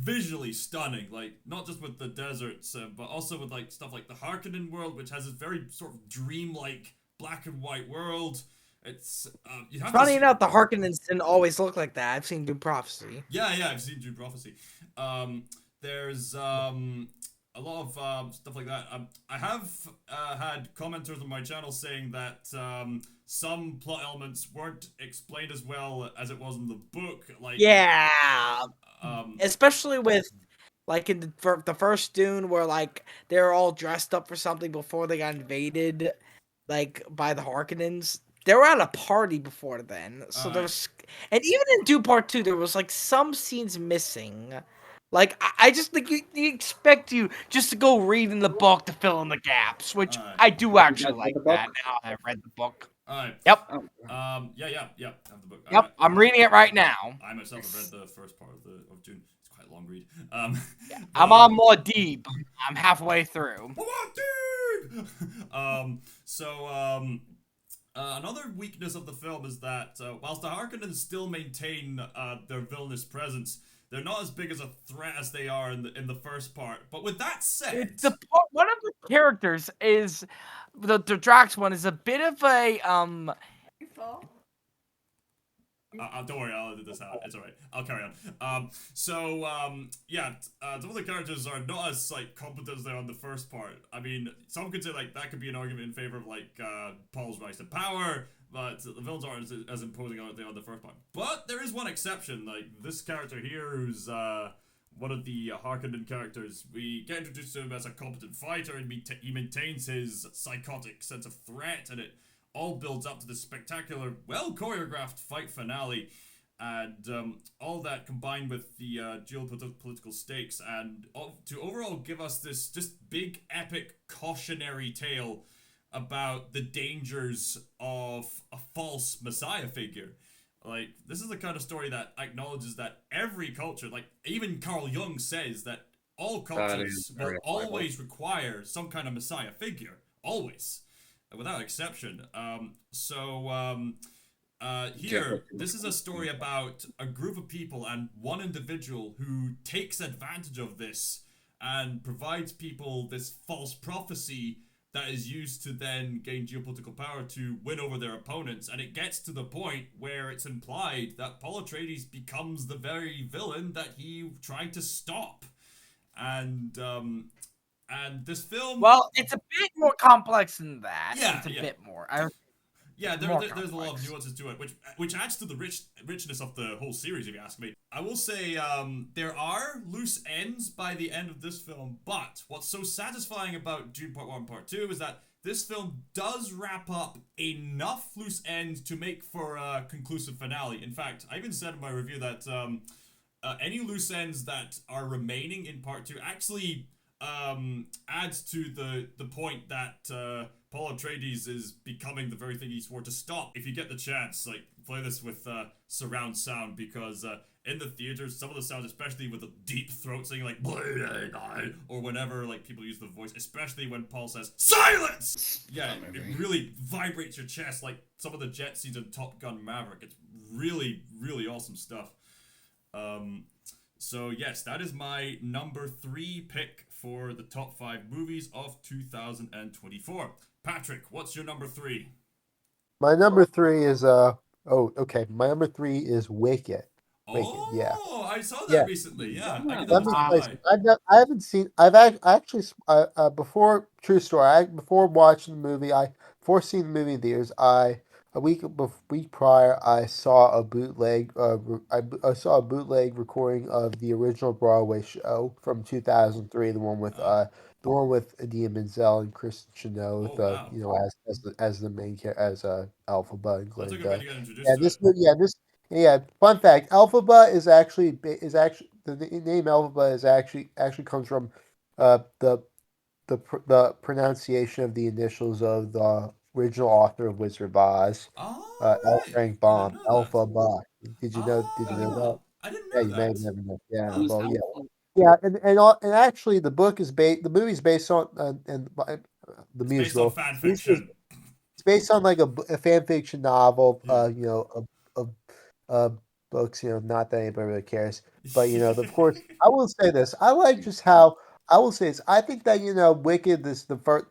visually stunning, like not just with the deserts, but also with like stuff like the Harkonnen world, which has this very sort of dreamlike black and white world. It's you have Funny enough, the Harkonnens didn't always look like that. I've seen Dune Prophecy. Yeah, I've seen Dune Prophecy. There's a lot of stuff like that. I have had commenters on my channel saying that some plot elements weren't explained as well as it was in the book. Like Yeah, especially with like in the first Dune, where like they're all dressed up for something before they got invaded, like by the Harkonnens. They were at a party before then, so there was, and even in Dune Part 2, there was like some scenes missing. Like I just think you expect you just to go read in the book to fill in the gaps, which I do actually like that. Now I've read the book. Alright. Yep. Yeah. I have the book. Yep. I'm reading it right now. I myself have read the first part of Dune. It's quite a long read. Yeah, I'm on Muad'Dib. I'm halfway through. Another weakness of the film is that whilst the Harkonnens still maintain their villainous presence, they're not as big as a threat as they are in the first part. But with that said, One of the characters is the Drax one is a bit of a don't worry, I'll edit this out. It's alright. I'll carry on. Some of the characters are not as like competent as they are in the first part. I mean, some could say like that could be an argument in favor of like Paul's rise to power, but the villains aren't as imposing as they are in the first part. But there is one exception, like this character here, who's one of the Harkonnen characters. We get introduced to him as a competent fighter, and he maintains his psychotic sense of threat, and it all builds up to this spectacular, well-choreographed fight finale, and all that combined with the geopolitical stakes, and to overall give us this just big, epic, cautionary tale about the dangers of a false messiah figure. Like, this is the kind of story that acknowledges that every culture, like, even Carl Jung says that all cultures will always require some kind of messiah figure. Always. Without exception. Here, this is a story about a group of people and one individual who takes advantage of this and provides people this false prophecy that is used to then gain geopolitical power to win over their opponents. And it gets to the point where it's implied that Paul Atreides becomes the very villain that he tried to stop. And this film... Well, it's a bit more complex than that. Yeah, it's a bit more. There's a lot of nuances to it, which adds to the richness of the whole series, if you ask me. I will say there are loose ends by the end of this film, but what's so satisfying about Dune Part 1 and Part 2 is that this film does wrap up enough loose ends to make for a conclusive finale. In fact, I even said in my review that any loose ends that are remaining in Part 2 actually adds to the point that Paul Atreides is becoming the very thing he swore to stop. If you get the chance, like, play this with surround sound, because in the theaters, some of the sounds, especially with the deep throat singing, like, or whenever like people use the voice, especially when Paul says silence, it really vibrates your chest, like some of the jet scenes in Top Gun Maverick. It's really, really awesome stuff. So yes, that is my number 3 pick for the top 5 movies of 2024. Patrick, what's your number 3? My number three is oh, okay. My number three is Wicked. Wicked, yeah. Oh, I saw Yeah. that recently. Yeah, I Yeah. give that Let a me time. tell you Why? something. I haven't seen. I actually before true story. Before watching the movie, before seeing the movie in theaters, week prior, I saw a bootleg. I saw a bootleg recording of the original Broadway show from 2003, Uh, the one with Idina Menzel and Kristen Chenoweth, oh wow, as the main character, as Elphaba and that's a good way Glinda. to get Yeah, introduced to this it. movie. Yeah, this. Yeah, fun fact: Alphaba is actually name Alphaba is actually comes from uh, the the pronunciation of the initials of the original author of Wizard of Oz, All L. right, Frank I didn't Baum. know that. Alphaba. Did you know? Did you know that? Ah, I didn't Yeah, know you may have that. never known. Yeah, Huh. Who's well, yeah, Alpha? yeah, and actually, the movie's based on the It's based on musical. fan The musical fiction. it's based on like a fan fiction novel, Yeah. of uh, books. Not that anybody really cares, but of course, I will say this. I like just how I will say this. I think that Wicked is the first,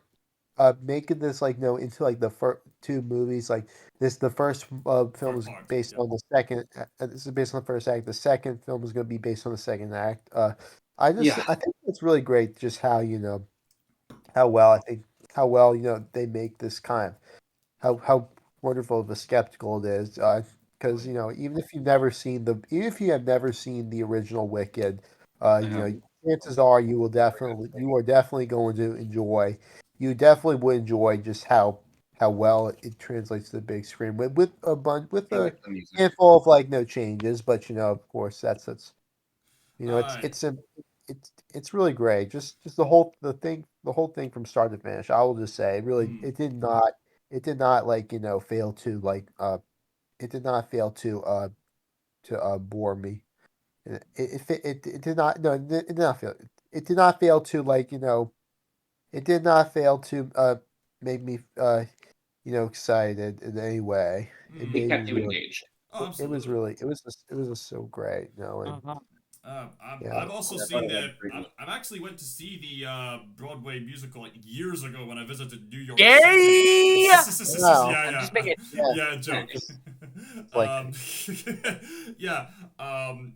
making this like into like the first two movies. Like this, the first film First is part. based Yeah. on the second. This is based on the first act. The second film is going to be based on the second act. Yeah. I think it's really great just how how well I think how well they make this kind of how wonderful of a skeptical it is. Oh Because yeah. even if you have never seen the original Wicked, I have. chances are you are definitely going to enjoy. You definitely would enjoy just how well it translates to the big screen with I a like the music. handful of like no changes, but of course that's All right. it's really great. Just the whole thing from start to finish. I will just say, Hmm. it did not like fail to it did not fail to bore me. It did not no it did not fail. It did not fail to it did not fail to make me excited in any way. It Hmm. It made me kept you really engaged. Oh, absolutely. it was just so great, and Uh-huh. yeah. I've also Yeah, I thought seen it had the. a great music. I've actually went to see the Broadway musical like years ago when I visited New York City. Gay. Wow. Yeah, I'm just yeah, making. Yeah. yeah. Joke. It's like um, yeah.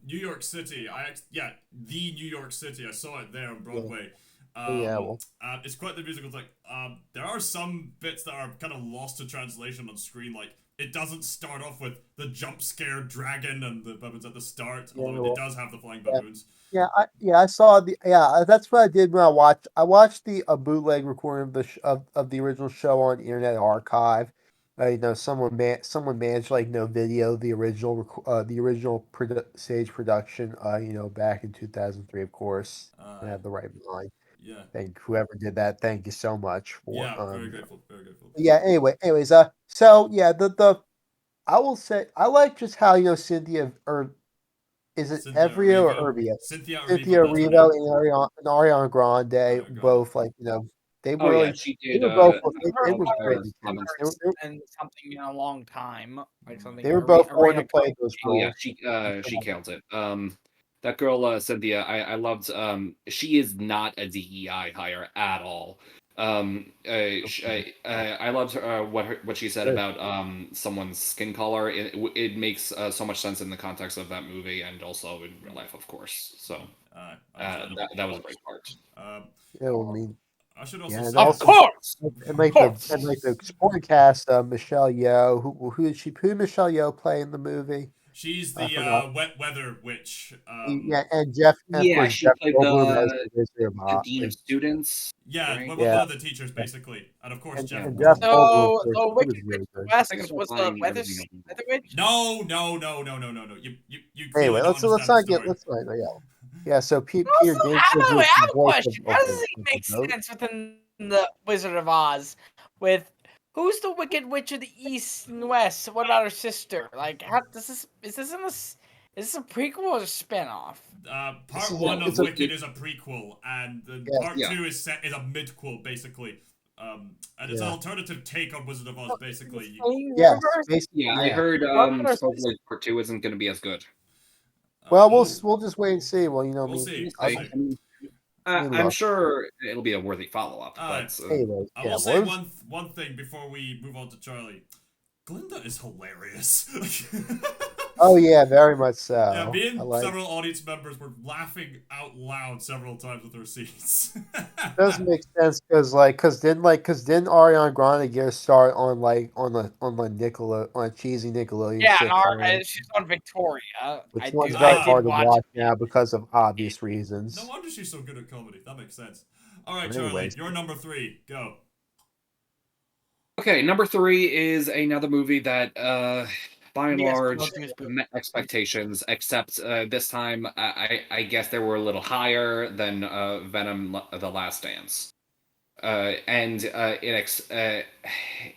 New York City. Yeah, the New York City. I saw it there on yeah. Broadway. Yeah, well, It's quite the musical. It's like there are some bits that are kind of lost to translation on screen. Like it doesn't start off with the jump scare dragon and the baboons at the start, yeah, although it well, does have the flying yeah. baboons. I saw that's what I did when I watched the bootleg recording of of the original show on Internet Archive. Someone managed like no video the original stage production back in 2003, of course. I Uh, have the right mind. yeah, Thank whoever did that. Thank you so much for yeah. Very grateful. Very grateful. yeah. Anyways, so yeah, the I will say I like just how Cynthia, or is it Cynthia Evrio or Erivo. Irvio? Cynthia Cynthia Erivo. That's her name. Erivo and Ariana Grande, Ariana Grande. both like they Oh yeah, really she they did. were both Her they were great in Love tennis. and first and something in a long time, like They something were both born to Arena play those Oh yeah, roles. she kills it. That girl Cynthia, I loved. She is not a DEI hire at all. I loved what she said Sure. about someone's skin color. It makes so much sense in the context of that movie and also in real life, of course. So Understandable. that was a great part. Um, Yeah, well, I mean, I should yeah, also and say Of also course, of and course. like the supporting cast, Michelle Yeoh. Who did Michelle Yeoh play in the movie? she's I the forgot. wet weather witch. Yeah, and of Yeah, course she Jeff played Goldblum as the Wizard of the Oz. dean of students, Yeah, right? Yeah, one of the teachers basically, and of course Jeff Yeah. and Jeff Goldblum. Goldblum, of So course, the he was Wicked Witch really of good. the Thinking West about was the buying everything else. Weather Witch. No, no, no, no, no, no, no. You clearly Anyway, don't let's understand the not get story. yeah. So Peter Also, Dinklage I was the have a voice question. How does it of the make goat. sense within the Wizard of Oz with who's the Wicked Witch of the East and West? What about her sister? Like, how does this is this a prequel or a spinoff? This Part is one No, of it's a Wicked is a prequel, and then yes, part yeah. two is a midquel, basically. And it's an yeah, alternative take on Wizard of Oz, Oh, the basically. same yes, universe? basically, Yeah, I yeah. heard What about her sister? supposedly part two isn't going to be as good. Well, Oh, we'll just wait and see. Well, I we'll mean, see. We'll We'll I, see. see. I'm look. sure it'll be a worthy follow up, All right. but Anyways, I yeah. will Well, say it was, one thing before we move on to Charlie. Glinda is hilarious. Oh yeah, very much so. Yeah, me I and like. several audience members were laughing out loud several times with her scenes. Does make sense because then Ariana Grande get a start on on a cheesy Nickelodeon Yeah, sitcom, she's on Victoria. which I one's do. I very Ah. did hard to watch watch it. now because of obvious No reasons. wonder she's so good at comedy. That makes sense. All right, But Charlie, anyways. you're number 3. Go. Okay, number 3 is another movie that, by and Yes, large, most of his movies. met expectations. Except this time, I guess they were a little higher than Venom: The Last Dance, and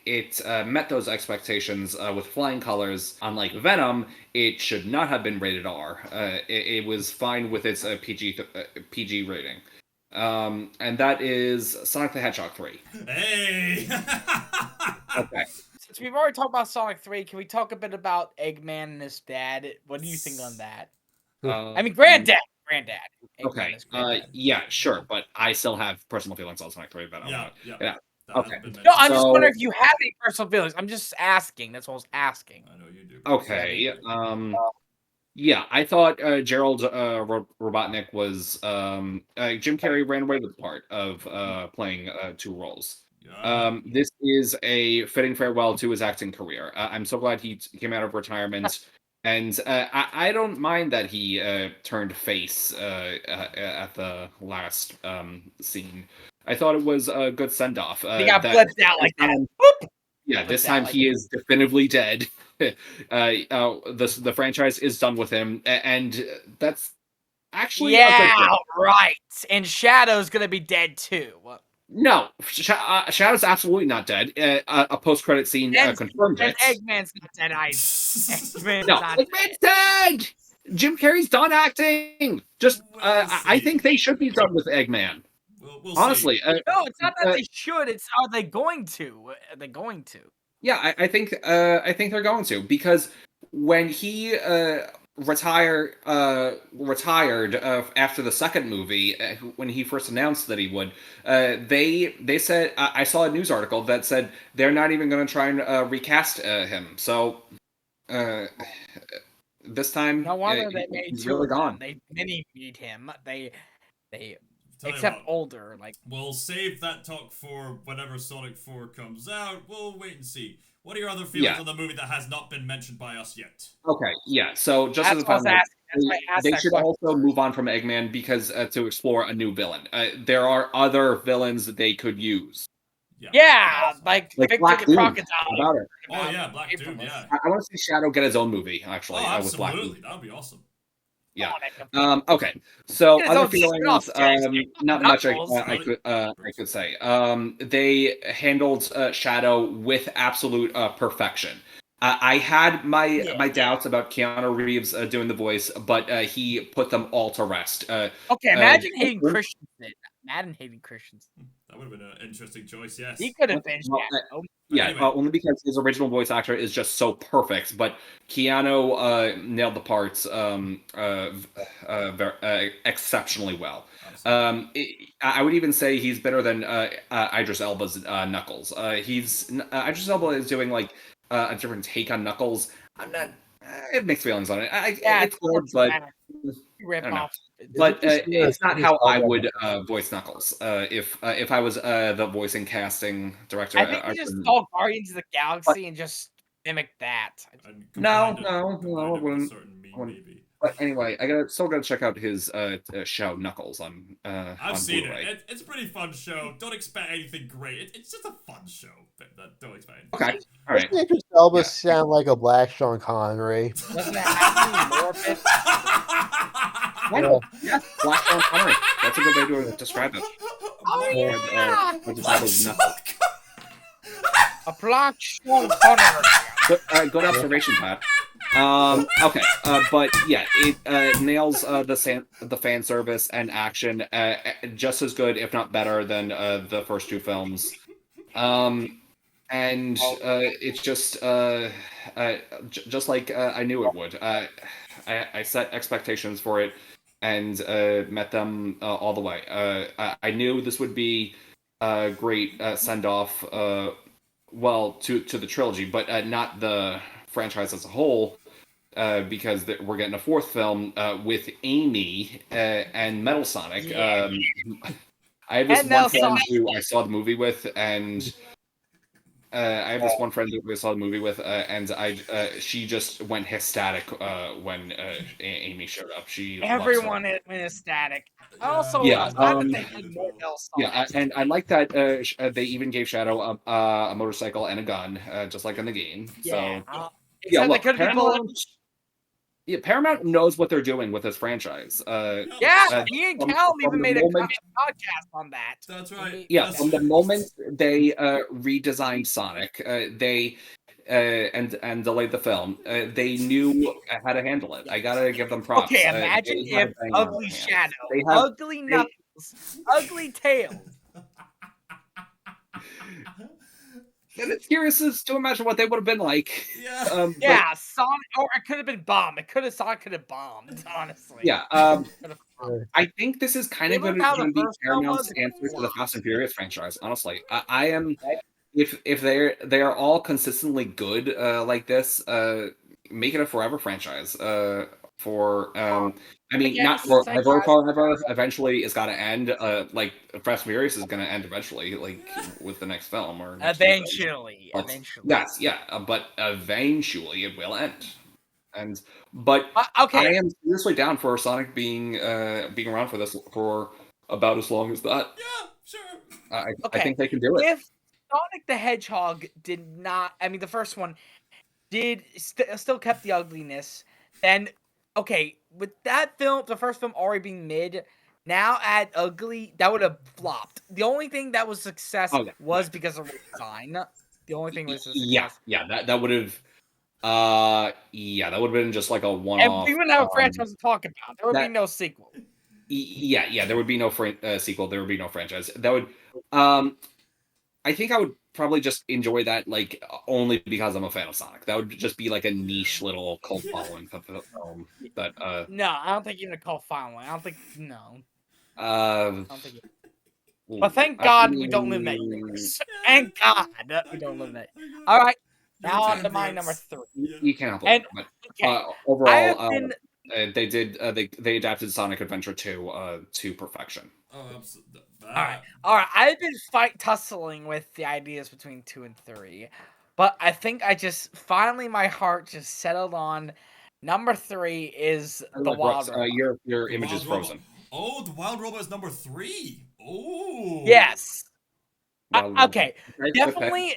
it met those expectations with flying colors. Unlike Venom, it should not have been rated R. It was fine with its PG rating. And that is Sonic the Hedgehog 3. Hey! Okay. Since we've already talked about Sonic 3, can we talk a bit about Eggman and his dad? What do you think on that? I mean, Granddad. Eggman Okay. is Granddad. Yeah, sure, but I still have personal feelings on Sonic 3, but Yeah. yeah. That Okay. hasn't been No, mentioned. I'm just So- wondering if you have any personal feelings. I'm just asking. That's what I was asking. I know you do. Okay. Yeah, I thought Gerald Robotnik was Jim Carrey ran away with the part of playing two roles. Yeah. This is a fitting farewell to his acting career. I'm so glad he came out of retirement, and I don't mind that he turned face at the last scene. I thought it was a good send off. He got blitzed out like that. Boop! Yeah, this Blitzed time out like he is definitively dead. The franchise is done with him, and that's actually a good Yeah, thing. right. And Shadow's gonna be dead too. No, Shadow's absolutely not dead. A post-credit scene confirmed And it. Eggman's not dead either. Eggman's No, not Eggman's dead. Jim Carrey's done acting. Just, We'll I see. think they should be done with Eggman. We'll Honestly, see. No, it's not that they should. It's are they going to? Are they going to? yeah, I think they're going to, because when he retired after the second movie, when he first announced that he would, they said, I saw a news article that said they're not even going to try and recast him. So this time, No wonder they made he's two really of them. gone. They mini meet him. They Tell you except what, older. Like we'll save that talk for whenever Sonic 4 comes out. We'll wait and see. What are your other feelings Yeah. on the movie that has not been mentioned by us yet? Okay, yeah. So just that's as a what I was final note, asking. That's why I asked they that should question. also move on from Eggman, because to explore a new villain. There are other villains that they could use. Yeah, like Victor Black the Doom. Crocodile. How about it? Oh yeah, Black Doom, yeah. I want to see Shadow get his own movie, Oh, actually, with Black absolutely. Doom. That would be awesome. Yeah. Oh, Okay. So Get his other own feelings, spin-off not much Knuckles. I could say. They handled Shadow with absolute perfection. I had my doubts about Keanu Reeves doing the voice, but he put them all to rest. Okay, imagine hating Christensen. Imagine hating Christensen. That would have been an interesting choice, yes. He could have been Well, Shadow. Yeah, Anyway. only because his original voice actor is just so perfect. But Keanu nailed the parts exceptionally well. I would even say he's better than Idris Elba's Knuckles. Idris Elba is doing like a different take on Knuckles. I'm not. I have mixed feelings on it. It's good, but I Rip don't know. off. But it's not how I Elba. would voice Knuckles. If I was the voice and casting director, I think he just saw Guardians of the Galaxy and just mimicked that. And No, combined it- no, combined no, it with a wouldn't- certain meme, wouldn't. maybe. But anyway, still gotta check out his show Knuckles on I've on seen Blu-ray. it. It's a pretty fun show. Don't expect anything great. It's just a fun show. Don't expect anything. Okay, all right. Doesn't Idris Elba Yeah. sound like a black Sean Connery? Doesn't it have any more of it? Why not? Yeah, Black Sean Connery. That's a good way to describe it. Oh, Or, yeah. describe it as Knuckles. A black Sean Connery. Good observation, Pat. Okay, but yeah, it nails the fan service and action just as good, if not better, than the first two films. And it's just like I knew it would. I set expectations for it and met them all the way. I knew this would be a great send off well, to the trilogy, but not the franchise as a whole. Because we're getting a fourth film with Amy and Metal Sonic. Yeah. I have this And one Metal friend Sonic. who I saw the movie with, and I have this one friend who I saw the movie with, and she just went ecstatic when Amy showed up. She loves her. Everyone is ecstatic. Also, Yeah, I'm glad that they had more Metal Yeah, Sonic. and I like that they even gave Shadow a motorcycle and a gun, just like in the game. Yeah. So Except look, they could be Paramount. Yeah, Paramount knows what they're doing with this franchise. Yeah, uh, me and from, Cal from even the made a moment, podcast on that. That's right. yeah, That's from the right. moment they redesigned Sonic, they and delayed the film, they knew how to handle it. I gotta give them props. Okay, imagine They had a if bang on Ugly their hands. Shadow, They have Ugly they- Knuckles, Ugly Tails. and it's curious as to imagine what they would have been like. Yeah. But Yeah, Sonic, or it could have been bomb. Sonic could have bombed, honestly. yeah, Could've Uh, bombed. I think this is kind of Given going how the to be first film Paramount's was, answer to the flopped. Fast and Furious franchise. Honestly, I am. If they are all consistently good like this, make it a forever franchise. For I mean, Again, not thank God. forever. Eventually, it's got to end. Like Fast and Furious is going to end eventually, like with the next film or next two films. Eventually, But- eventually. Yes, yeah, but eventually it will end. But Okay, I am seriously down for Sonic being around for this for about as long as that. Yeah, sure. I okay. think they can do it. If Sonic the Hedgehog did not, I mean, the first one did still kept the ugliness, then okay, with that film, the first film already being mid, now add ugly, that would have flopped. The only thing that was success Oh, yeah. was because of design. The only thing was a Yeah, success. that would have. That would have been just like a one-off. And we wouldn't have a franchise to talk about. There would be that- no sequel. Yeah. There would be no sequel. There would be no franchise. That would. I think I would probably just enjoy that like only because I'm a fan of Sonic. That would just be like a niche little cult following film. That No, I don't think even a cult following. I don't think no. I I don't think. But thank God we don't live in that mean, universe. Thank God we don't live in that. All right, now on to my number 3. You can't help And it. But okay, I overall, have been they did they adapted Sonic Adventure 2 to perfection. Oh, absolutely. all right. I've been tussling with the ideas between 2 and 3, but I think I just finally my heart just settled on number 3 is the Look, Wild Brooks, Robot. your The image is Wild Robot. frozen. Oh, the Wild Robot is number 3. Oh. Yes. Wild Robot. Okay, Good pick. definitely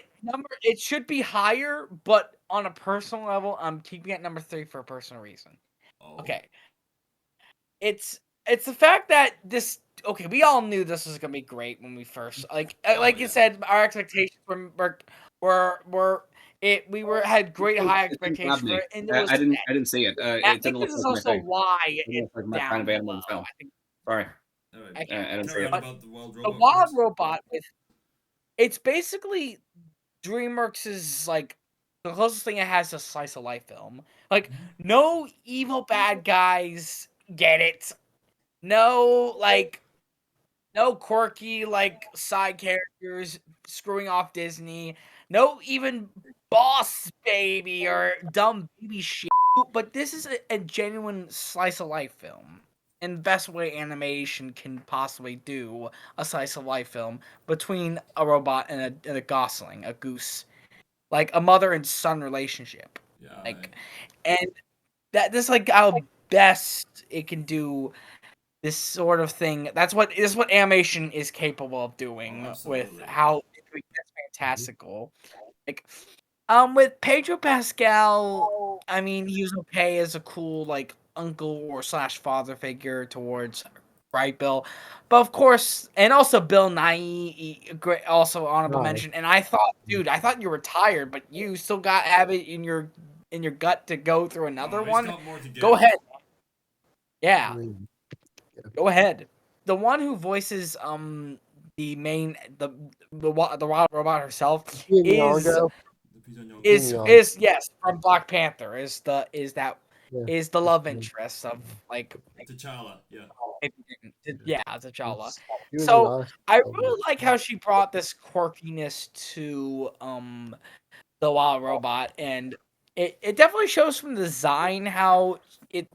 it should be higher, but on a personal level, I'm keeping it number 3 for a personal reason. Oh. Okay. It's the fact that this we all knew this was gonna be great when we first like you yeah. said, our expectations had great high expectations for it, and it was I didn't see it. I It think didn't look this is like my also thing. why It didn't it's look like my down kind of below. animal film. I think Sorry. All right. I can't. I didn't see Carry it. on about the Wild the Robot. Wild please. Robot it's basically DreamWorks' like the closest thing it has to a slice of life film. Like no evil bad guys, get it? No no quirky like side characters screwing off Disney. No even boss baby or dumb baby shit. But this is a genuine slice of life film. And best way animation can possibly do a slice of life film between a robot and a gosling, a goose. Like a mother and son relationship. Yeah. Like and that's like how best it can do this sort of thing. This is what animation is capable of doing Oh, with absolutely. how it's fantastical. Like with Pedro Pascal, I mean he was okay as a cool like uncle or slash father figure towards Bright Bill. But of course, and also Bill Nye, great, also honorable Nye. mention. And I thought, dude, I thought you were tired, but you still have it in your gut to go through another Oh, he's one. got more to give. Go ahead. Yeah. I mean, Go ahead. The one who voices the main the wild robot herself Ian Yargo. The Pizza Nyong'o. is Nyong'o. is yes from Black Panther is that Yeah. is the love interest of like T'Challa, yeah. yeah, T'Challa. He was an So honest. I really like how she brought this quirkiness to the Wild Robot, and it definitely shows from the design how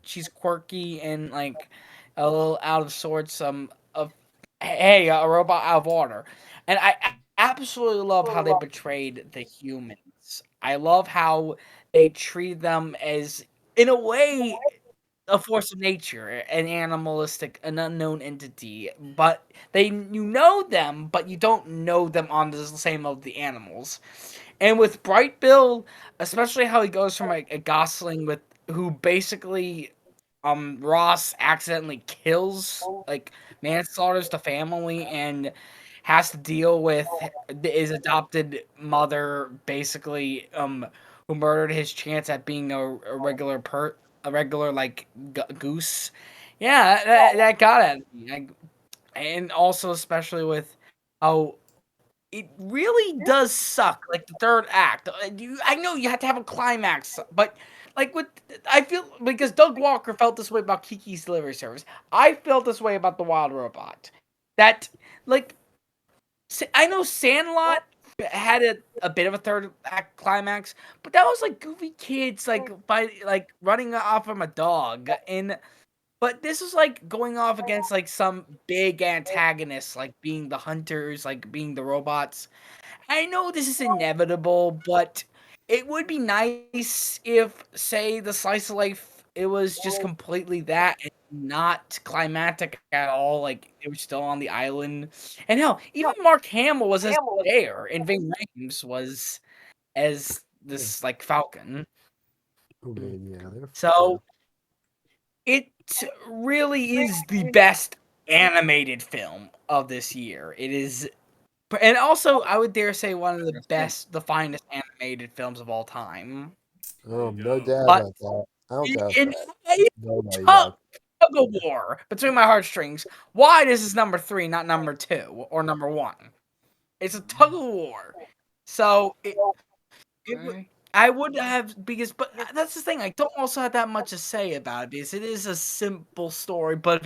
she's quirky and like a little out of sorts. Of hey, a robot out of order, and I absolutely love how they portrayed the humans. I love how they treat them as, in a way, a force of nature, an animalistic, an unknown entity. But you know them, but you don't know them on the same of the animals. And with Bright Bill, especially how he goes from a Gosling with who basically Ross accidentally kills, like manslaughters the family and has to deal with his adopted mother basically who murdered his chance at being a regular like goose. Yeah, that got at me. And also especially with how it really does suck. Like the third act, I know you have to have a climax, but like with I feel because Doug Walker felt this way about Kiki's Delivery Service. I felt this way about the Wild Robot. That like I know Sandlot had a bit of a third act climax, but that was like goofy kids like running off from a dog and. But this is like going off against like some big antagonists, like being the hunters, like being the robots. I know this is inevitable, but it would be nice if, say, the slice of life it was just completely that and not climactic at all. Like they were still on the island, and hell, even Mark Hamill was as there, and Ving Rhames was as this like Falcon. Oh man, yeah. So it really is the best animated film of this year. It is. And also, I would dare say one of the best, the finest animated films of all time. No doubt But about that. I don't doubt in that. a Nobody tug does. of war between my heartstrings, why this is number 3, not number 2 or number 1? It's a tug of war. So I would have because, but that's the thing. I don't also have that much to say about it because it is a simple story, but a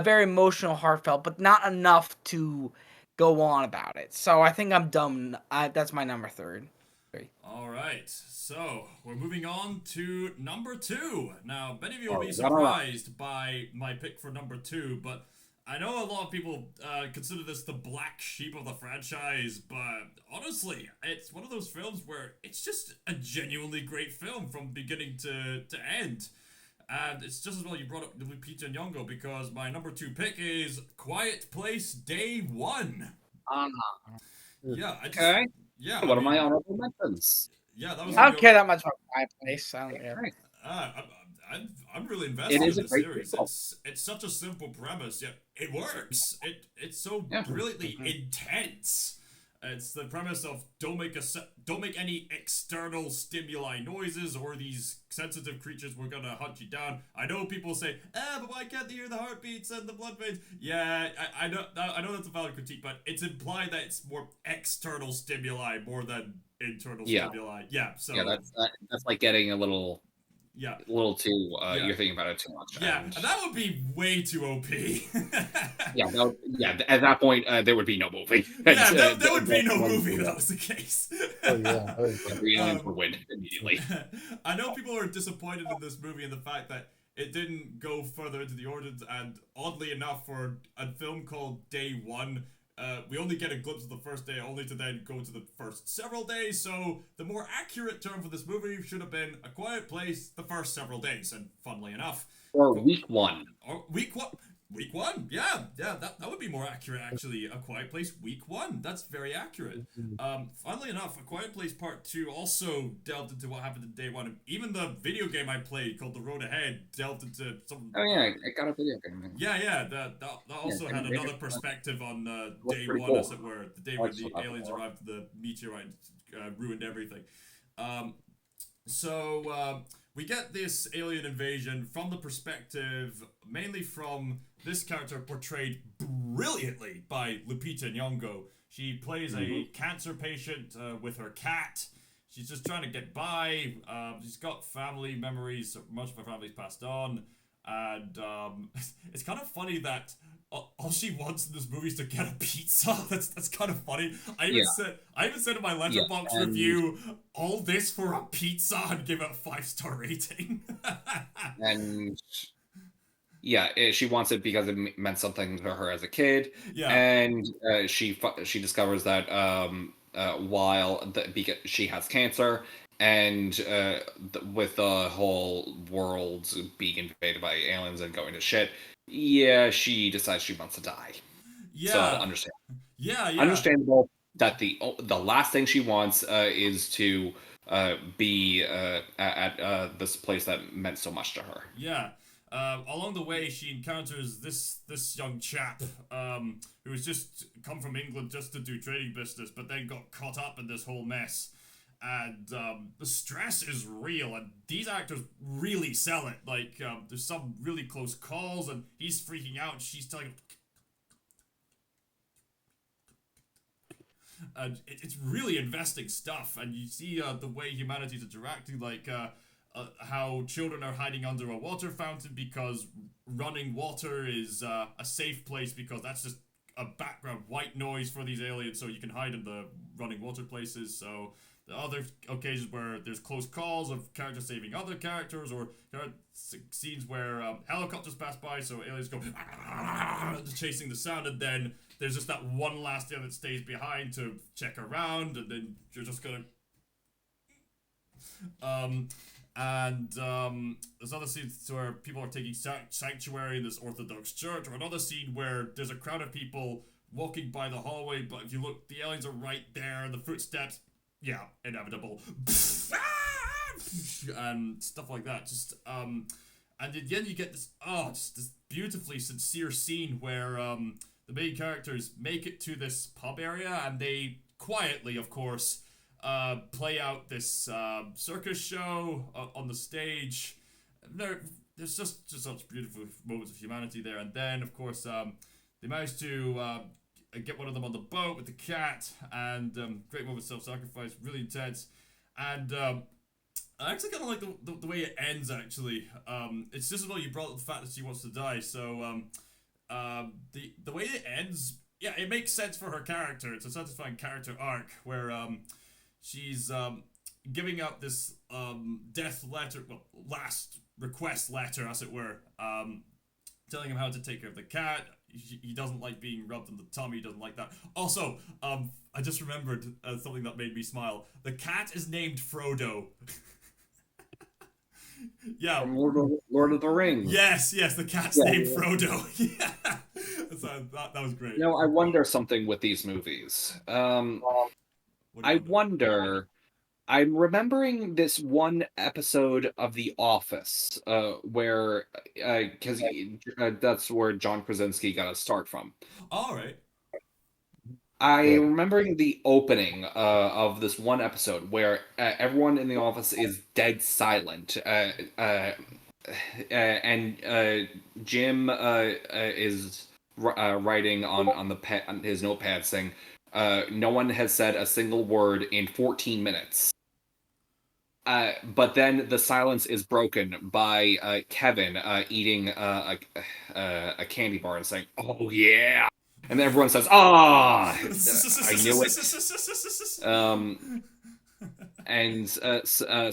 very emotional, heartfelt, but not enough to go on about it. So I think I'm done. That's my number 3. All right, so we're moving on to number 2. Now, many of you will be Alright. surprised by my pick for number 2, but I know a lot of people consider this the black sheep of the franchise, but honestly, it's one of those films where it's just a genuinely great film from beginning to end. And it's just as well you brought up Lupita Nyong'o because my number 2 pick is Quiet Place Day 1. Yeah, I just Okay. yeah. What I are my mean, honorable mentions? yeah, that was I gonna don't be. care that much about my place. I don't care. Right. Uh, I'm really It invested is in a this great series. sequel. It's such a simple premise, yet it works. It's so Yeah. brilliantly intense. It's the premise of don't make any external stimuli noises or these sensitive creatures we're gonna hunt you down. I know people say, but why can't they hear the heartbeats and the blood veins? Yeah, I know that's a valid critique, but it's implied that it's more external stimuli more than internal Yeah. stimuli. Yeah, so Yeah, that's like getting a little yeah. too. Yeah. You're thinking about it too much. Yeah, And and that would be way too OP. yeah. At that point, there would be no movie. Yeah, there would be no movie if that was the case. Oh yeah. Oh, yeah. The aliens would win immediately. I know people are disappointed in this movie in the fact that it didn't go further into the origins, and oddly enough, for a film called Day One, we only get a glimpse of the first day, only to then go to the first several days. So the more accurate term for this movie should have been A Quiet Place: The First Several Days. And funnily enough, Or week 1. or week one. Week 1, yeah, that would be more accurate actually. A Quiet Place week 1, that's very accurate. Funnily enough, A Quiet Place Part 2 also delved into what happened in Day 1. Even the video game I played called The Road Ahead delved into some. Oh yeah, I got a video game. Yeah, that also had another perspective on Day 1, cool. as it were, the day where the aliens arrived, the meteorite ruined everything. So we get this alien invasion from the perspective mainly from this character portrayed brilliantly by Lupita Nyong'o. She plays a cancer patient with her cat, she's just trying to get by. She's got family memories. Most of her family's passed on, and it's kind of funny that all she wants in this movie is to get a pizza. That's kind of funny. Yeah. I even said in my Yeah, letterbox and- review, all this for a pizza, and gave it a 5-star rating. And yeah, she wants it because it meant something to her as a kid. Yeah. And she discovers that because she has cancer, and with the whole world being invaded by aliens and going to shit, yeah, she decides she wants to die. Yeah. So understand. Yeah. Understandable that the last thing she wants is to be at this place that meant so much to her. Yeah. Along the way, she encounters this young chap who has just come from England just to do trading business, but then got caught up in this whole mess. And the stress is real, and these actors really sell it. Like, there's some really close calls, and he's freaking out. She's telling him, and it's really investing stuff. And you see the way humanity's interacting, like how children are hiding under a water fountain because running water is a safe place, because that's just a background white noise for these aliens, so you can hide in the running water places. So the other occasions where there's close calls of characters saving other characters, or scenes where helicopters pass by, so aliens go chasing the sound, and then there's just that one last alien that stays behind to check around, and then you're just gonna there's other scenes where people are taking sanctuary in this Orthodox church, or another scene where there's a crowd of people walking by the hallway, but if you look, the aliens are right there, the footsteps, yeah, inevitable, and stuff like that. Just and at the end you get this just this beautifully sincere scene where the main characters make it to this pub area, and they quietly, of course, play out this circus show on the stage. There's just such beautiful moments of humanity there. And then, of course, they manage to get one of them on the boat with the cat, and great moment of self-sacrifice, really intense. And I actually kind of like the way it ends, actually. It's just as well you brought up the fact that she wants to die. So the way it ends, yeah, it makes sense for her character. It's a satisfying character arc where she's giving up this death letter, well, last request letter, as it were, telling him how to take care of the cat. He doesn't like being rubbed on the tummy. He doesn't like that. Also, I just remembered something that made me smile. The cat is named Frodo. Yeah. From Lord of the Rings. Yes, the cat's named Frodo. Yeah. So that was great. You know, I wonder something with these movies. I wonder. I'm remembering this one episode of The Office, where, because that's where John Krasinski got a start from. All right. I'm remembering the opening of this one episode where everyone in the office is dead silent, and Jim is writing on his notepad saying, "No one has said a single word in 14 minutes." But then the silence is broken by Kevin eating a candy bar and saying, "Oh yeah," and then everyone says, "Ah, I knew it."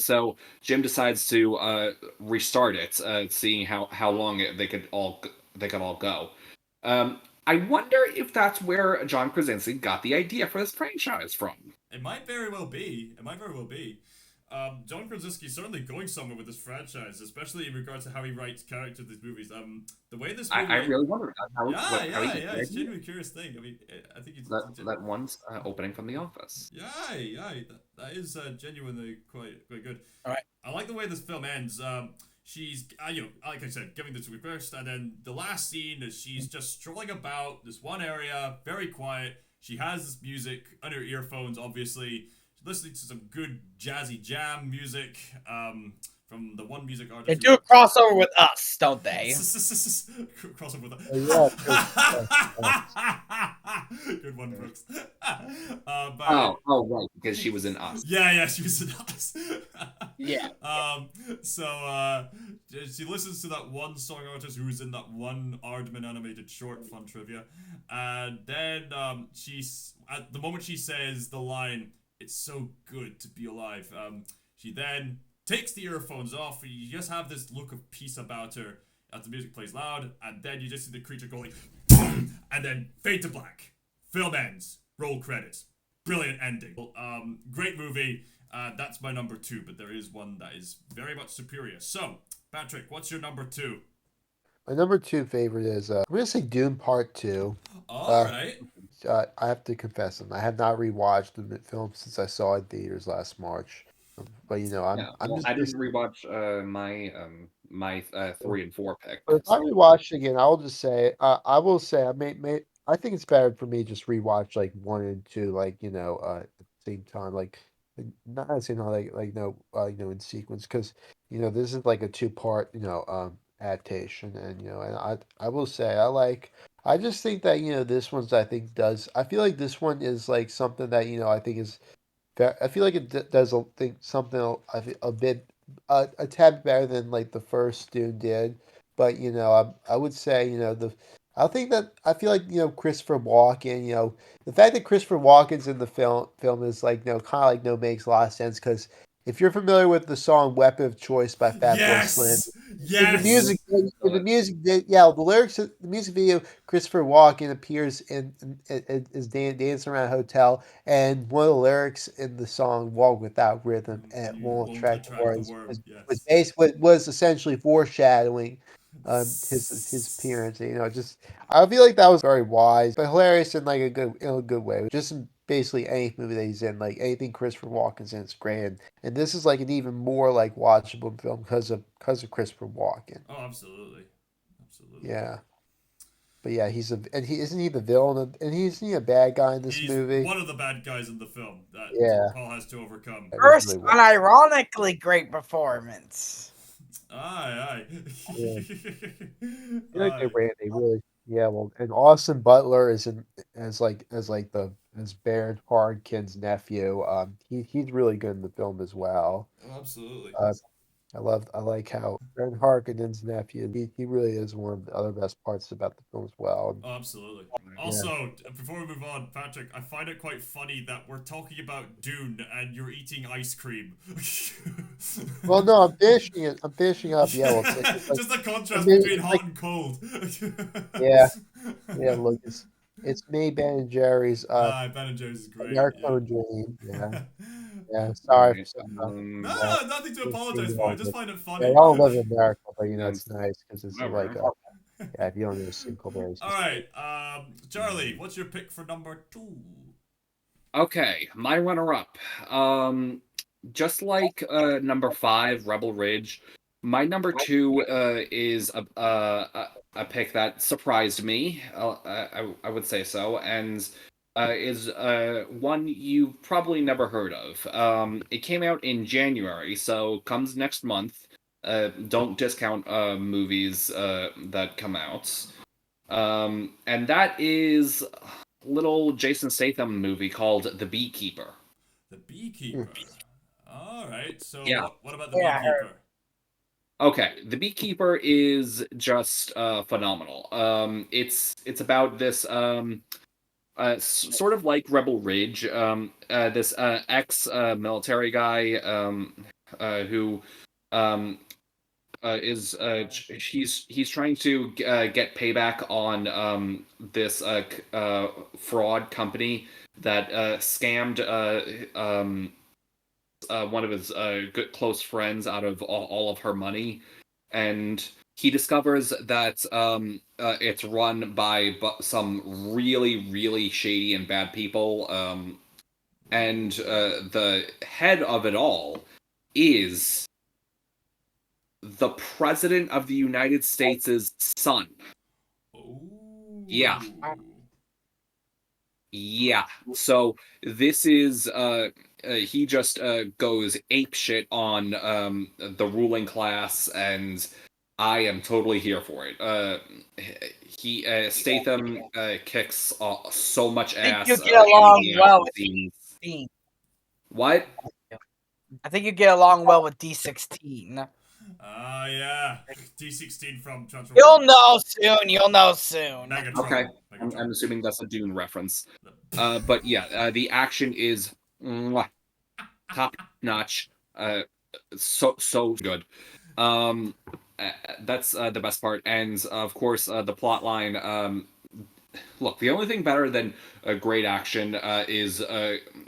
So Jim decides to restart it, seeing how long they could all go. I wonder if that's where John Krasinski got the idea for this franchise from. It might very well be. John Krasinski's certainly going somewhere with this franchise, especially in regards to how he writes characters in these movies. The way this movie... I really wonder how it's a genuinely curious thing. I mean, I think it's... That one's opening from The Office. That is genuinely quite good. All right. I like the way this film ends. She's, like I said, giving this request, and then the last scene is she's just strolling about this one area, very quiet. She has this music on her earphones, obviously. She's listening to some good jazzy jam music, from the one music They artist do a crossover with us, don't they? crossover with Oh, yeah, good one, Brooks. Right, because she was in Us. Yeah, she was in us. Yeah. So she listens to that one song artist who's in that one Aardman animated short, fun trivia, and then she's at the moment she says the line, "It's so good to be alive." She then takes the earphones off, and you just have this look of peace about her as the music plays loud, and then you just see the creature go like, boom, and then fade to black. Film ends. Roll credits. Brilliant ending. Great movie. That's my number 2, but there is one that is very much superior. So, Patrick, what's your number 2? My number 2 favorite is I'm gonna say Dune Part 2. All right. I have to confess, I have not rewatched the film since I saw it in theaters last March. But I'm Well, just I didn't rewatch my 3 and 4 But if picks. I rewatch it again, I will say I think it's better for me just rewatch like 1 and 2 like at the same time not at the same time in sequence because this is like a two-part adaptation and I will say I just think that this one's I think does I feel like this one is like something that I think is I feel like it does something a bit a tad better than like the first Dune did, but I would say I think that I feel like Christopher Walken the fact that Christopher Walken's in the film is like kind of like makes a lot of sense because if you're familiar with the song "Weapon of Choice" by Fatboy Slim, Yes. in the Yes. music, the lyrics, the music video, Christopher Walken appears is dancing around a hotel, and one of the lyrics in the song "Walk Without Rhythm" and You won't won't attract the attract the words worm. was Yes. was essentially foreshadowing his appearance. Just I feel like that was very wise, but hilarious in like a good way. Just in basically any movie that he's in, like anything Christopher Walken's in, it's great. And this is like an even more like watchable film because of Christopher Walken. Oh, absolutely. Absolutely. Yeah, but yeah, he isn't he the villain and isn't he a bad guy in this He's movie? one of the bad guys in the film that Yeah, Paul has to overcome. that is First, really well. unironically great performance. Aye, Yeah. aye. I feel like they Aye. ran. They really. Yeah, well, and Austin Butler is in as Baron Harkin's nephew. He's really good in the film as well. Oh, absolutely. Uh, I like how Baron Harkonnen's nephew. He really is one of the other best parts about the film as well. And, Oh, absolutely. yeah. Also, before we move on, Patrick, I find it quite funny that we're talking about Dune and you're eating ice cream. Well, no, I'm finishing it. I'm finishing up. Yeah, well, it's like Just the I contrast mean, between it's hot like and cold. yeah, yeah. Look, it's me, Ben and Jerry's Ben and Jerry's is great. Yeah. American Dream. Yeah, yeah. All Sorry for right. No, yeah. no, nothing to Just so apologize you for. I know, just but find it yeah, I funny. don't live in America, but Um, it's nice because it's like whatever. yeah, if you don't know Cinco Berries. All right, Charlie, what's your pick for number 2? Okay, my runner-up. Just like number 5, Rebel Ridge, my number 2 is a pick that surprised me. I would say so, and is one you've probably never heard of. It came out in January, so comes next month. Don't discount movies that come out. And that is little Jason Statham movie called The Beekeeper. The Beekeeper. All right. So Yeah. what about the Yeah, I heard. Beekeeper? Okay, The Beekeeper is just phenomenal. It's about this sort of like Rebel Ridge. This ex military guy who um, is he's trying to get payback on this fraud company that scammed one of his good close friends out of all of her money, and he discovers that it's run by some really shady and bad people, and the head of it all is the president of the United States' son. Oh. Yeah. Yeah. So this is he just goes ape shit on the ruling class, and I am totally here for it. He Statham kicks so much I think ass you get in along the well action with scenes. D16. What? I think you get along well with D16. Yeah. D16 from Transformers. You'll know soon. You'll know soon. Megatron. Okay. Megatron. I'm assuming that's a Dune reference. But yeah, the action is mwah, top notch. So good. Um, that's the best part, and of course the plot line. Look, the only thing better than great action is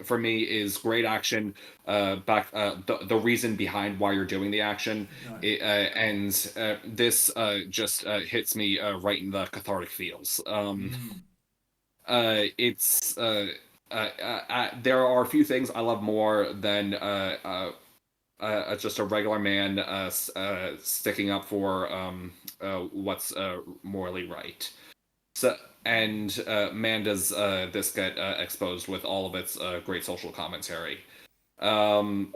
for me is great action. The reason behind why you're doing the action, and this just hits me right in the cathartic feels. It's there are a few things I love more than just a regular man sticking up for what's morally right. So, and man, does this get exposed with all of its great social commentary. Um,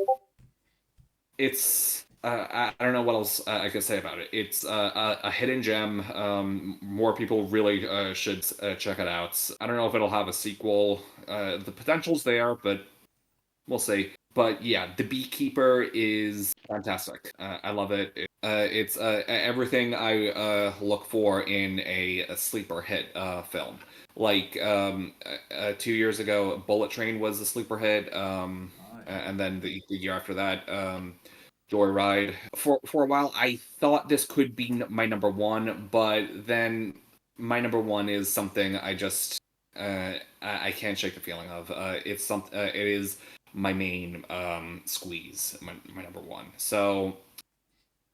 it's I don't know what else I could say about it. It's a hidden gem. More people really should check it out. I don't know if it'll have a sequel. The potential's there, but we'll see. But yeah, The Beekeeper is fantastic. I love it. It's everything I look for in a sleeper hit film. Like 2 years ago, Bullet Train was a sleeper hit, and then the year after that, Joyride. For a while, I thought this could be my number one, but then my number one is something I just I can't shake the feeling of. It's some it is my main squeeze, my number one. So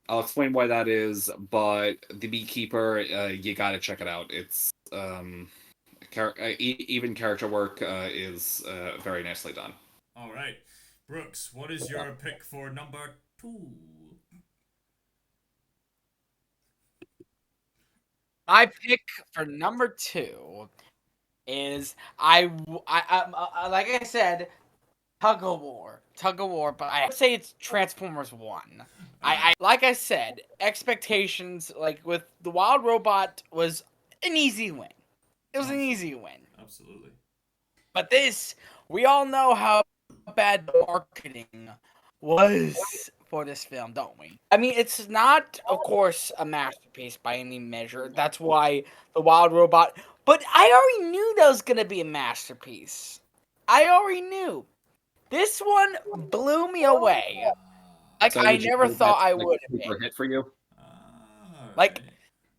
I'll explain why that is, but The Beekeeper, you gotta check it out. It's even character work is very nicely done. All right, Brooks, what is your pick for number 2? My pick for number 2 is like I said, tug of war, but I would say it's Transformers 1. I like I said, expectations like with the Wild Robot was an easy win. It was an easy win. Absolutely. But this, we all know how bad the marketing was for this film, don't we? I mean, it's not, of course, a masterpiece by any measure. That's why the Wild Robot. But I already knew that was gonna be a masterpiece. I already knew. This one blew me away. Like So I would you never say thought that's I like would a have super been. hit for you? Like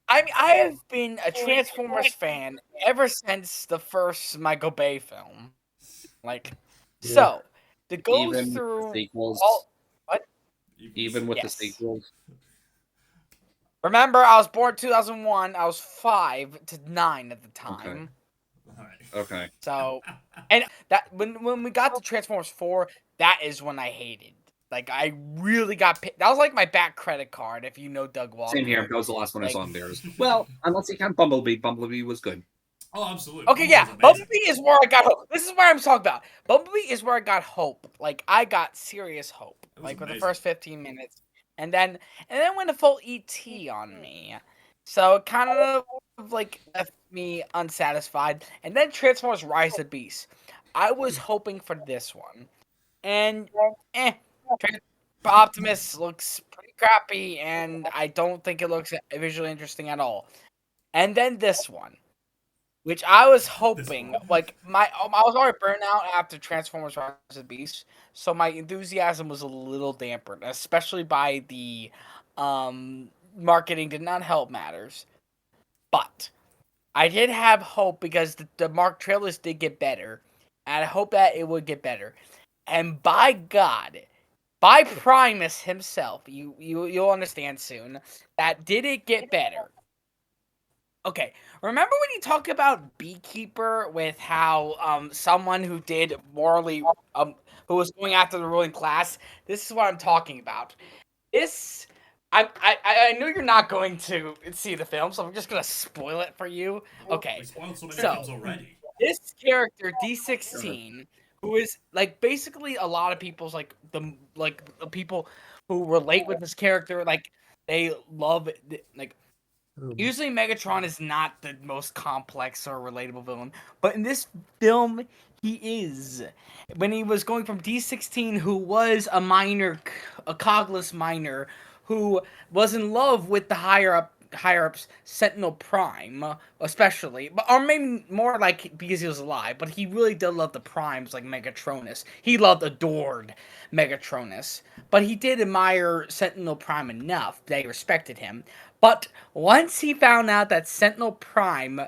I have been a Transformers fan ever since the first Michael Bay film. Like, Yeah. so to go Even with the through sequels. all. What? Even with the Yes. sequels. Remember, I was born 2001. I was 5 to 9 at the time. Okay. So, and that when we got to Transformers 4, that is when I hated. Like, I really got that was like my back credit card. If you know Doug Walker. Same here. That was the last one I Like- saw in theirs. Well, unless you count Bumblebee. Bumblebee was good. Oh, absolutely. Okay, yeah, Bumblebee is where I got hope. This is where I'm talking about. Bumblebee is where I got hope. Like I got serious hope. It was Like with the amazing. first 15 minutes, and then went a full ET on me. So it kind of like left me unsatisfied. And then Transformers: Rise of the Beast. I was hoping for this one, and Optimus looks pretty crappy, and I don't think it looks visually interesting at all. And then this one. Which I was hoping, like I was already burnt out after Transformers: Rise of the Beast, so my enthusiasm was a little dampened, especially by the marketing did not help matters. But I did have hope because the Mark trailers did get better, and I hope that it would get better. And by God, by Primus himself, you'll understand soon that did it get better. Okay, remember when you talk about Beekeeper with how someone who did morally who was going after the ruling class? This is what I'm talking about. This I know you're not going to see the film, so I'm just gonna spoil it for you. Okay, We spoiled so many so- films already. this character D16, who is like basically a lot of people's the people who relate with this character, like they love it, like. Usually Megatron is not the most complex or relatable villain, but in this film he is. When he was going from D16, who was a minor, a cogless minor, who was in love with the higher ups Sentinel Prime, especially, but or maybe more like because he was alive, but he really did love the Primes like Megatronus. He adored Megatronus, but he did admire Sentinel Prime enough they respected him. But once he found out that Sentinel Prime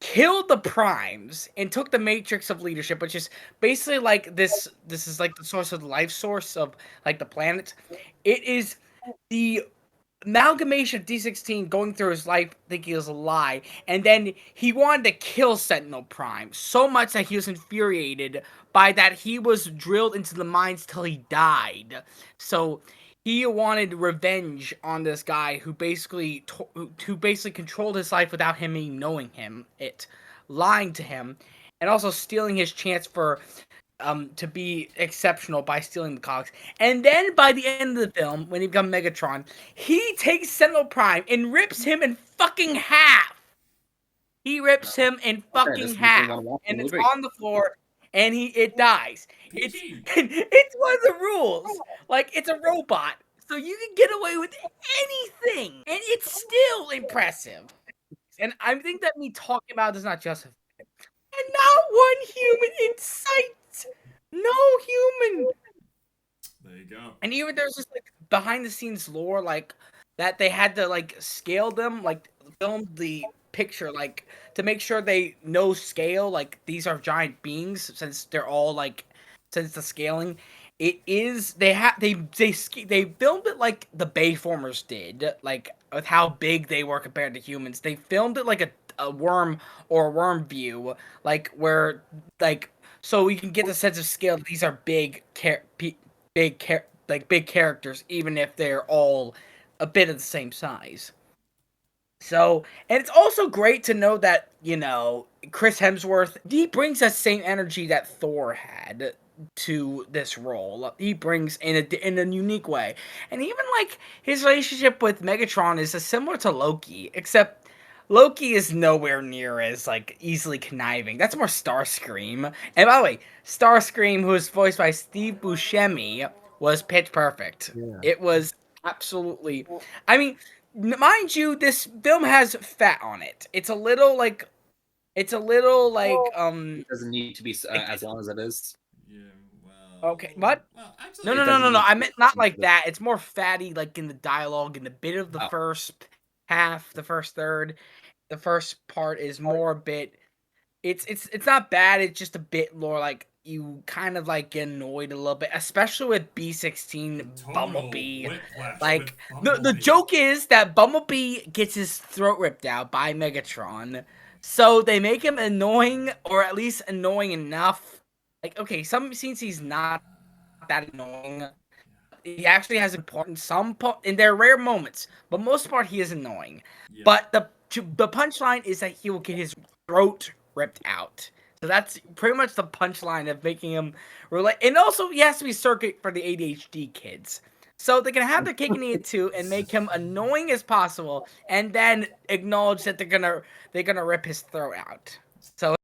killed the Primes and took the Matrix of Leadership, which is basically like this is like the source of the life source of like the planet. It is the amalgamation of D16 going through his life thinking it was a lie, and then he wanted to kill Sentinel Prime so much that he was infuriated by that he was drilled into the mines till he died. So he wanted revenge on this guy who basically who basically controlled his life without him even knowing lying to him, and also stealing his chance for to be exceptional by stealing the cogs. And then by the end of the film, when he becomes Megatron, he takes Sentinel Prime and rips him in fucking half. He rips him in Okay, fucking this makes me want half, to watch the and it's movie. on the floor, and it dies. It's PG. it's one of the rules. Like it's a robot, so you can get away with anything, and it's still impressive. And I think that me talking about it is not justified. And not one human in sight. No human. There you go. And even there's this like behind the scenes lore like that they had to like scale them, like film the picture like to make sure they know scale, like these are giant beings since they're all like since the scaling. It is they filmed it like the Bayformers did, like with how big they were compared to humans. They filmed it like a worm or a worm view, like where like so you can get the sense of scale. These are big characters, even if they're all a bit of the same size. So, and it's also great to know that, Chris Hemsworth, he brings that same energy that Thor had to this role. He brings in a unique way. And even like his relationship with Megatron is similar to Loki, except Loki is nowhere near as like easily conniving. That's more Starscream. And by the way, Starscream, who was voiced by Steve Buscemi, was pitch perfect. Yeah. It was absolutely. I mean, mind you, this film has fat on it. It's a little like. It's a little like It doesn't need to be as long as it is. Yeah, well. Okay, what? Well, No, actually, no, It no, doesn't no, no. need I to be meant not as like long as that. It's more fatty, like in the dialogue, in the bit of the Oh. first half, the first third. The first part is more a bit. It's not bad. It's just a bit more like you kind of like get annoyed a little bit, especially with B16 total Bumblebee. whiplash Like with the Bumblebee. joke is that Bumblebee gets his throat ripped out by Megatron, so they make him annoying, or at least annoying enough. Like okay, some scenes he's not that annoying. He actually has important in their rare moments, but most part he is annoying. Yeah. But the punchline is that he will get his throat ripped out. So that's pretty much the punchline of making him relate. And also, he has to be circuit for the ADHD kids. So they can have their cake and eat it too, and make him annoying as possible, and then acknowledge that they're gonna rip his throat out. So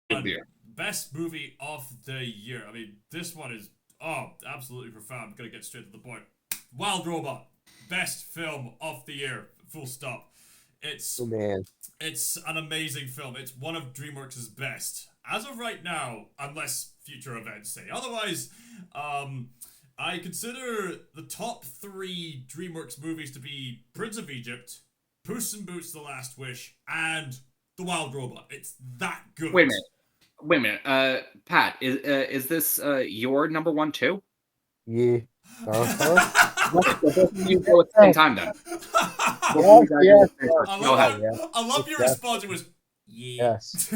Good beer. Best movie of the year. I mean, this one is absolutely profound. I'm gonna get straight to the point. Wild Robot, best film of the year. Full stop. It's Oh man. it's an amazing film. It's one of DreamWorks' best as of right now, unless future events say otherwise. I consider the top 3 DreamWorks movies to be Prince of Egypt, Puss in Boots: The Last Wish, and The Wild Robot. It's that good. Wait a minute. Pat, is this your number one too? Yeah. Uh-huh. You go at the same time then. Yes, Go ahead. I love your response. It was Yes.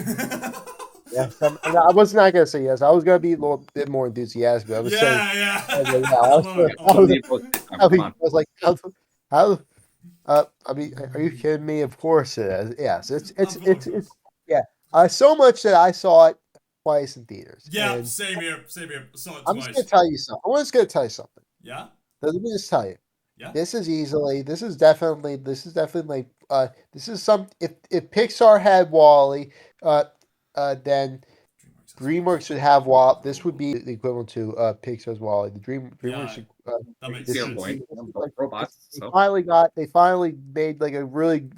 Yes. And I was not gonna say yes. I was gonna be a little bit more enthusiastic. I was saying, yeah. I was, I love it. I love it. Come on. I was like, how I mean, are you kidding me? Of course it is. Yes, it's yeah. So much that I saw it twice in theaters. Yeah, And same here. Saw it I'm just twice. gonna tell you something. I'm just gonna tell you something. Yeah. Let me just tell you. Yeah. This is definitely like this is some if Pixar had Wall-E, then DreamWorks would have Wall. This would be the equivalent to Pixar's Wall-E. The DreamWorks. That makes This Fair sense. point. like, Robots. they So. finally made like a really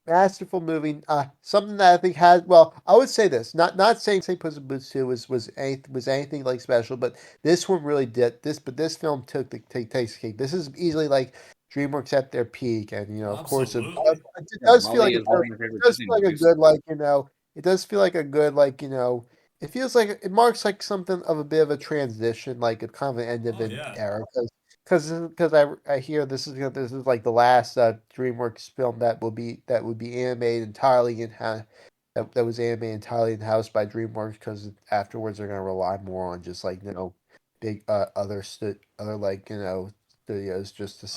masterful movie. Something that I think had I would say this. Not saying Puss in Boots 2 was anything like special, but this one really did this. But this film takes the cake. This is easily like DreamWorks at their peak, and of course, Absolutely. it does feel like Wall-E is one of my it favorite does Disney feel like a movies. good it does feel like a good it feels like it marks like something of a bit of a transition, like a kind of an end of Oh an yeah. era, because I hear this is like the last DreamWorks film that would be animated entirely in that was animated entirely in house by DreamWorks, because afterwards they're gonna rely more on just like big other studios Oh. to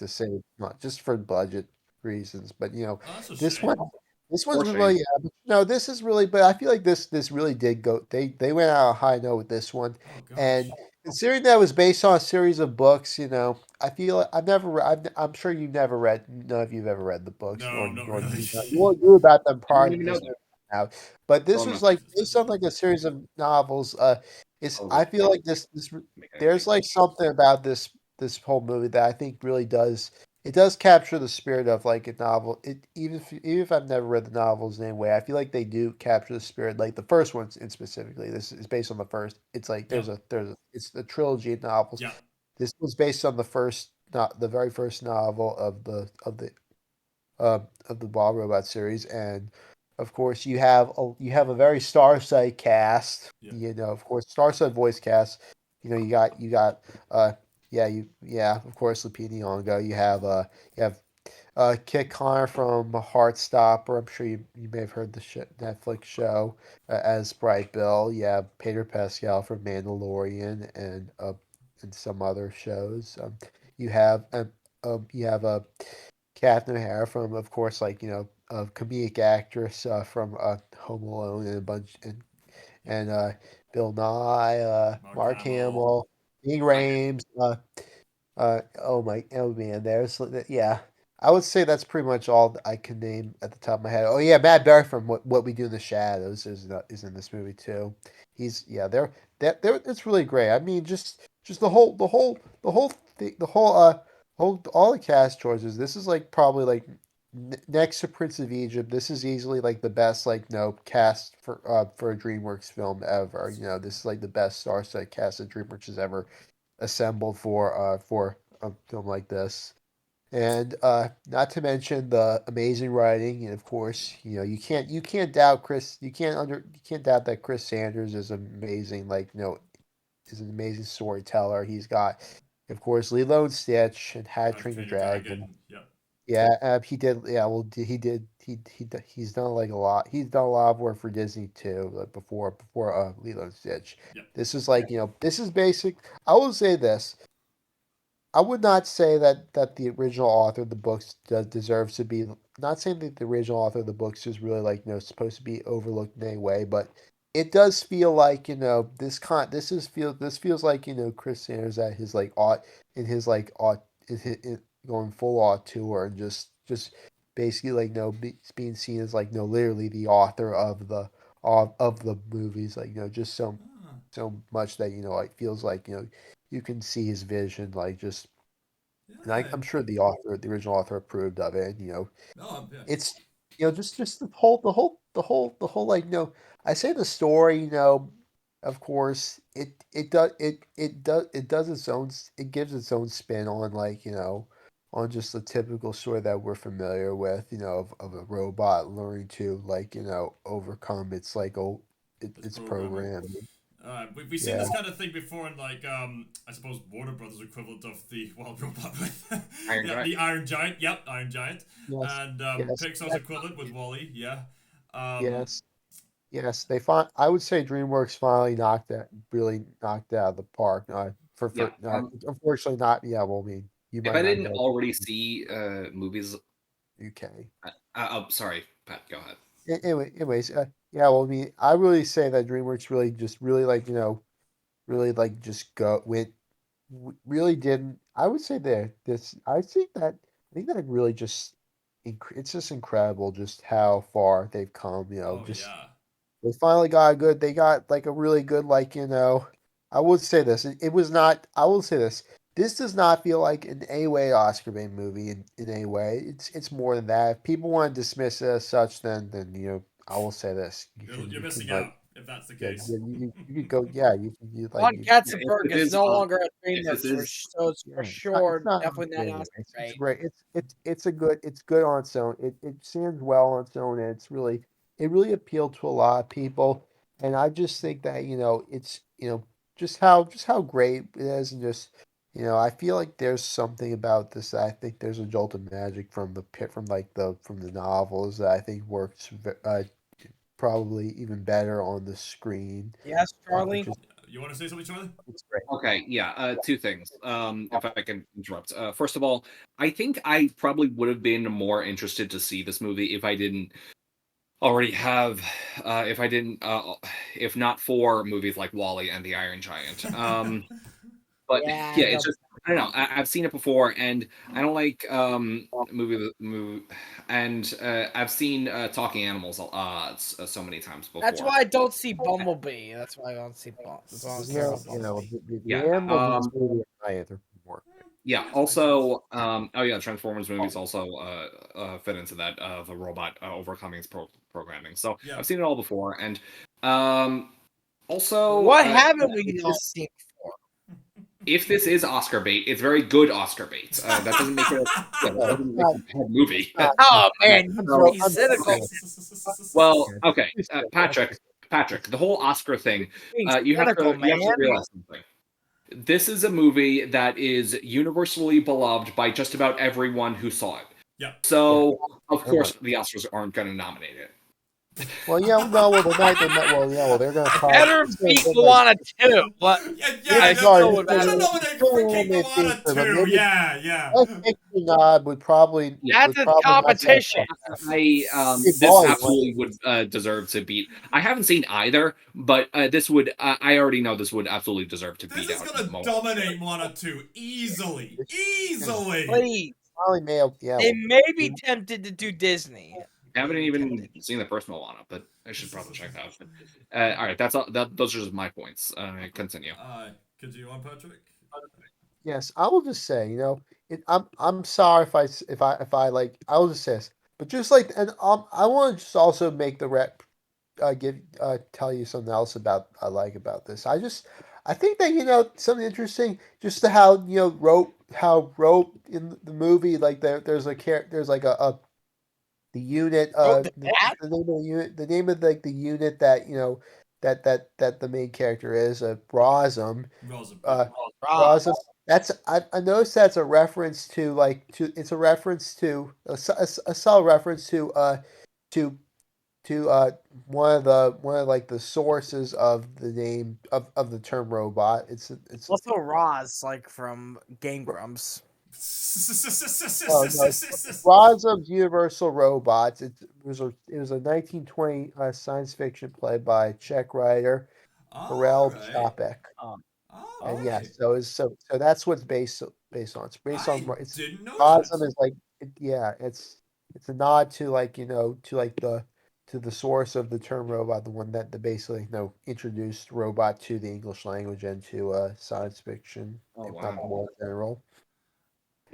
save not just for budget reasons, but Oh, that's a this shame. one this one's For shame. really but no, this is really, but I feel like this really did go. They went out on a high note with this one, Oh gosh. and considering that it was based on a series of books, I feel I've never. I'm sure you've never read. None of you've ever read the books, No, not nor really. you knew about them I prior didn't to even know this that. out. But Oh, this I'm was not. like based on like a series of novels. It's Oh, I feel like make there's anything. like something about this whole movie that I think really does capture the spirit of like a novel. Even if I've never read the novels anyway, I feel like they do capture the spirit. Like the first one in specifically, this is based on the first. It's like Yep. it's a trilogy of novels. Yep. This was based on the first, not the very first novel of the Ball Robot series, and of course you have a very star-studded cast. Yep. Of course, star-studded voice cast. You got of course Lupita Nyong'o. You have Kit Connor from Heartstopper. I'm sure you may have heard the Netflix show as Bright Bill. You have Peter Pascal from Mandalorian and some other shows. You have Catherine O'Hara from, of course, a comedic actress from Home Alone and a bunch and Bill Nye, Mark Mark Hamill. Hamill, Ving Rhames. Oh man, yeah. I would say that's pretty much all I can name at the top of my head. Oh yeah, Matt Berry from What We Do in the Shadows is in this movie too. He's yeah, they're it's really great. I mean, just the whole all the cast choices. This is like probably like next to Prince of Egypt. This is easily like the best cast for a DreamWorks film ever. This is like the best star-studded cast that DreamWorks has ever assembled for a film like this. And not to mention the amazing writing, and of course, you can't doubt you can't doubt that Chris Sanders is amazing. Is an amazing storyteller. He's got, of course, Lilo and Stitch and How to I've Train Your Trained Your Dragon. Dragon. Yep. Yeah, he did. Yeah, well, he's done like a lot. He's done a lot of work for Disney too, like before Lilo and Stitch. Yep. This is this is basic. I will say this. I would not say that the original author of the books deserves to be. Not saying that the original author of the books is really supposed to be overlooked in any way, but it does feel like this feels like Chris Sanders at his like art in his like art in going full auteur and just basically like being seen as like literally the author of the movies, like just Ah, so much that like feels like you can see his vision, like just, and yeah. I'm sure the original author approved of it, and No, yeah. it's just the whole like I say the story, of course it does its own, it gives its own spin on like on just the typical story that we're familiar with, of a robot learning to like overcome its like It's its programming. program. We've seen Yeah. this kind of thing before in like I suppose Warner Brothers equivalent of the Wild Robot with Iron yeah, Giant. the Iron Giant. Yep, Iron Giant. Yes. And Yes. Pixar's equivalent with Wally. Yeah. Um, Yes. Yes, I would say DreamWorks finally really knocked it out of the park. Yeah. Unfortunately not. Yeah, well, I mean, you If might I not didn't know already see movies, UK. oh, sorry, Pat, go ahead. Anyways, yeah, well, I mean, I really say that DreamWorks really just really like really like just really didn't. I would say that this. I think that really just it's just incredible just how far they've come. oh Just yeah. they finally got a good. They got like a really good, like I would say this. It was not. I will say this. This does not feel like in a way Oscar bait movie in a way. It's more than that. If people want to dismiss it as such, then I will say this. You're You can missing like out if that's the yeah, case. you could go, yeah, you like On you Yeah, Katzenberg is no longer at if this DreamWorks, is so it's yeah, for it's sure not definitely not anyway. Oscar It's bait. great. It's good on its own. It stands well on its own, and it really appealed to a lot of people. And I just think that it's just how great it is, and just I feel like there's something about this that I think there's a jolt of magic from the pit from the novels that I think works probably even better on the screen. Yes, Charlie. Just You want to say something, Charlie? it's great. okay. Yeah, two things. If I can interrupt. First of all, I think I probably would have been more interested to see this movie if I didn't already have, if I didn't, if not for movies like Wally and the Iron Giant. But Yeah, yeah, it's just I don't know. I've seen it before, and I don't like movie, and I've seen Talking Animals so many times that's before. why I don't see Bumblebee. That's why I don't see That's why I don't There's care no, about Bumblebee. the Yeah. animals in this movie are either more. Yeah. Makes sense. Also, oh yeah, Transformers movies also fit into that of a robot overcoming its programming. So Yeah. I've seen it all before, and also What yeah, haven't we if not this, seen before? if this is Oscar bait, it's very good Oscar bait. That doesn't make it. Yeah, that No, doesn't make it a bad movie. Oh man, I'm you I'm cynical. joking. Well, Yeah, okay, it's good. Patrick, the whole Oscar thing. Being You have cynical, to man. realize something. This is a movie that is universally beloved by just about everyone who saw it. Yeah. So, of They're course, right. the Oscars aren't going to nominate it. Well, yeah, no, well, they might, well, yeah, well, they're gonna probably. Better beat Moana 2, but Yeah, I yeah. still would Let rather. him nominate for King Moana too. Yeah, yeah. Best Picture nod would probably That's a not competition. Hey, This Wally won. absolutely would deserve to beat. I haven't seen either, but this would. I already know this would absolutely deserve to This beat is out gonna Moana. dominate Moana 2 easily. Easily. Please. Wally may have, yeah. They Well, may be tempted to do Disney. I haven't Maybe even tempted. seen the first Moana, but I should probably check that out. All right, that's all. Those are just my points. Continue. Continue on, Patrick. yes, I will just say, I'm sorry if I like, I will just say this, but just like, and I want to just also make the rep, tell you something else about I like about this. I think that something interesting, just to how Rope in the movie, like there's a there's like a the unit Oh, that? the name of the unit, the name of like the unit that that the main character is Brosm. Rosa. Rob. That's I noticed that's a reference to it's a reference to a subtle reference to one of like the sources of the name of the term robot. It's Also Roz, like from Game Grumps. oh no, it's Brosm's Universal Robots. It was a 1920 science fiction play by Czech writer Karel Alright. Čapek. And yeah, Alright. so that's what's based on. It's based on I it's didn't know Brosm that. is like yeah, it's it's a nod to like to the source of the term robot, the one that basically introduced robot to the English language and to science fiction, Oh if not wow. more in general.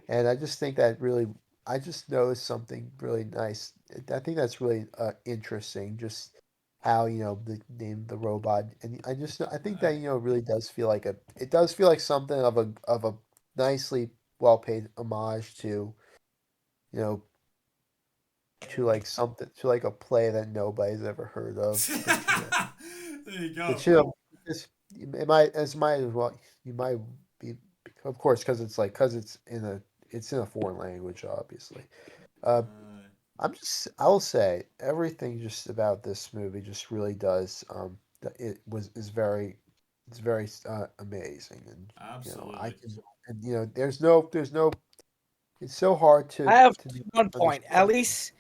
And I just think that really, I just noticed something really nice. I think that's really interesting, just how the name the robot, and I think that it really does feel like it does feel like something of a nicely well paid homage to you know to like something to like a play that nobody's ever heard of, There you go. which just it might as well you might be, of course, because it's in a foreign language, obviously. Uh, I will say everything just about this movie just really does it was is very it's very amazing, and I Absolutely. can, and there's no it's so hard I have to one point. understand.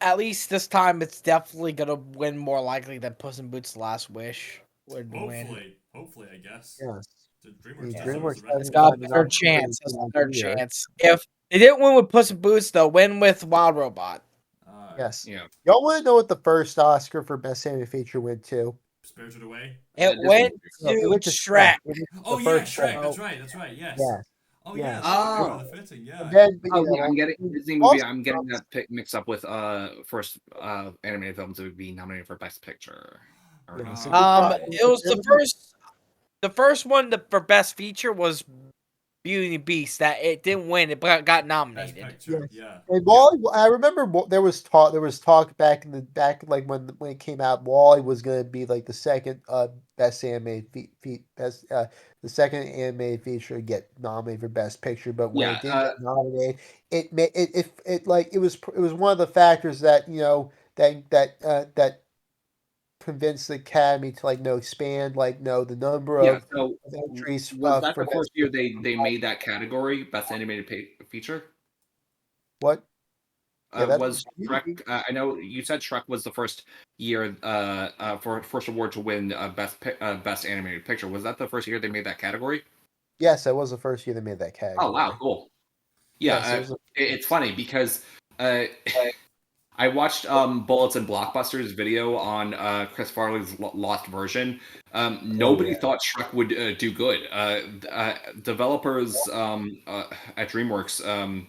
At least this time, it's definitely gonna win more likely than Puss in Boots: Last Wish would win. Hopefully, I guess. Yes, The the DreamWorks Yeah, deserves DreamWorks the it's hasn't got a gotten recognition. an better opportunity chance. It's a to better be here. chance. If they didn't win with Puss in Boots, they'll win with Wild Robot. Yes. Yeah. Y'all want to know what the first Oscar for Best Animated Feature went to? Spirited Away. It Disney went movie. No, it to went to Shrek. Shrek. It was Oh the yeah, first Shrek. Shrek. That's right. That's right. Yes. Yes. Oh yeah, Yes. that would be Oh. rather fitting. And Yeah. then, but Oh yeah, yeah, I'm well, getting Disney movie. also, I'm getting that mixed up with first animated films that would be nominated for Best Picture. Or yes, no. and you got, Right. It was there was the first one for Best Feature was Beauty and the Beast. That it didn't win, it got Best nominated. Picture. yes. Yeah. And Wally, I remember there was talk back like when it came out. Wally was going to be like the second best animated best the second animated feature to get nominated for Best Picture, but when Yeah. it didn't get nominated, it was one of the factors that that convince the academy to expand the number Yeah. So of entries was that for the first best year picture. they made that category, Best Animated Feature? What? Yeah, that Was Shrek? I know you said Shrek was the first year for first award to win Best Animated Picture. Was that the first year they made that category? yes, that was the first year they made that Oh wow, category. cool. Yeah, Yes, it was. it's funny because uh, I watched Bullets and Blockbusters video on Chris Farley's lost version. Nobody thought Shrek would do good. Developers at DreamWorks,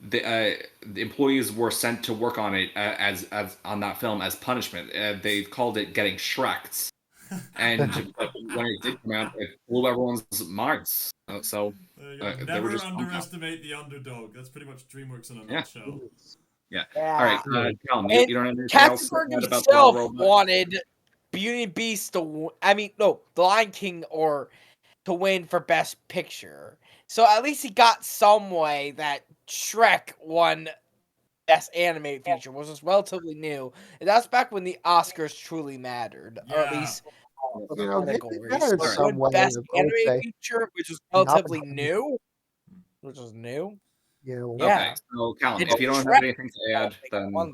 the employees were sent to work on it as on that film as punishment. They called it getting Shreked, and but when it did come out, it blew everyone's minds. So There you go. they were Never just dumbfounded. underestimate the underdog. That's pretty much DreamWorks in a Yeah. nutshell. Yeah. All right, Yeah. Callum, And you don't have anything else to Katzenberg add about the Wild himself Robot? wanted Beauty and Beast I mean, no, The Lion King to win for Best Picture. So at least he got some way that Shrek won Best Animated Feature, which was relatively new. And that's back when the Oscars truly mattered, or at Yeah. least It categories. matters So All some win way. Best I would Animated say Feature, which was the relatively Oppenheimer. new, which was new. Well, Okay, Yeah. so Callum, It's if you don't have Shrek anything to add, then Well,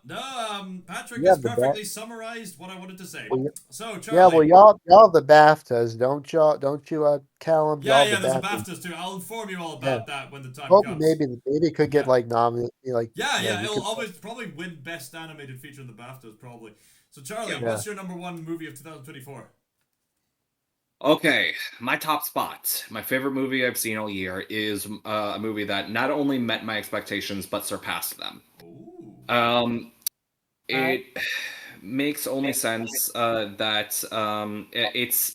no, Patrick you has have the best. perfectly summarized what I wanted to say. Well, So, yeah, well, Charlie. y'all have the BAFTAs, don't y'all? Don't you, Callum? Yeah, Y'all have yeah, the there's a BAFTAs. BAFTAs too. I'll inform you all Yeah. about that when the time Hope comes. maybe it could get Yeah. nominated. Yeah, yeah, you it'll could. always probably win Best Animated Feature in the BAFTAs, probably. So, Charlie, Yeah. what's your number one movie of 2024? okay, my top spot, my favorite movie I've seen all year is a movie that not only met my expectations but surpassed them. Ooh. It makes only sense that it's.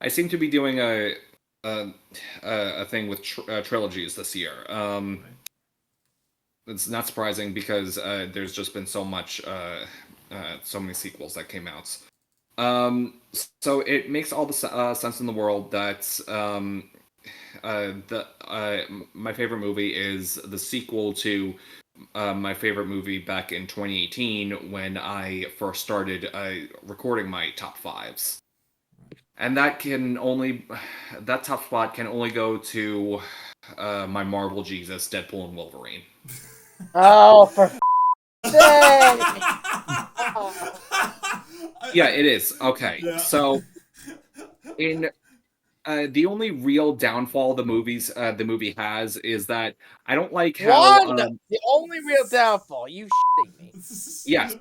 I seem to be doing a thing with trilogies this year. It's not surprising because there's just been so many sequels that came out. So it makes all the sense in the world that my favorite movie is the sequel to my favorite movie back in 2018 when I first started recording my top fives. And that top spot can only go to my Marvel Jesus, Deadpool and Wolverine. Oh, for sake! Yeah, it is. Okay. Yeah. So in the only real downfall the movie has is that I don't like how The only real downfall. You shitting me. yes,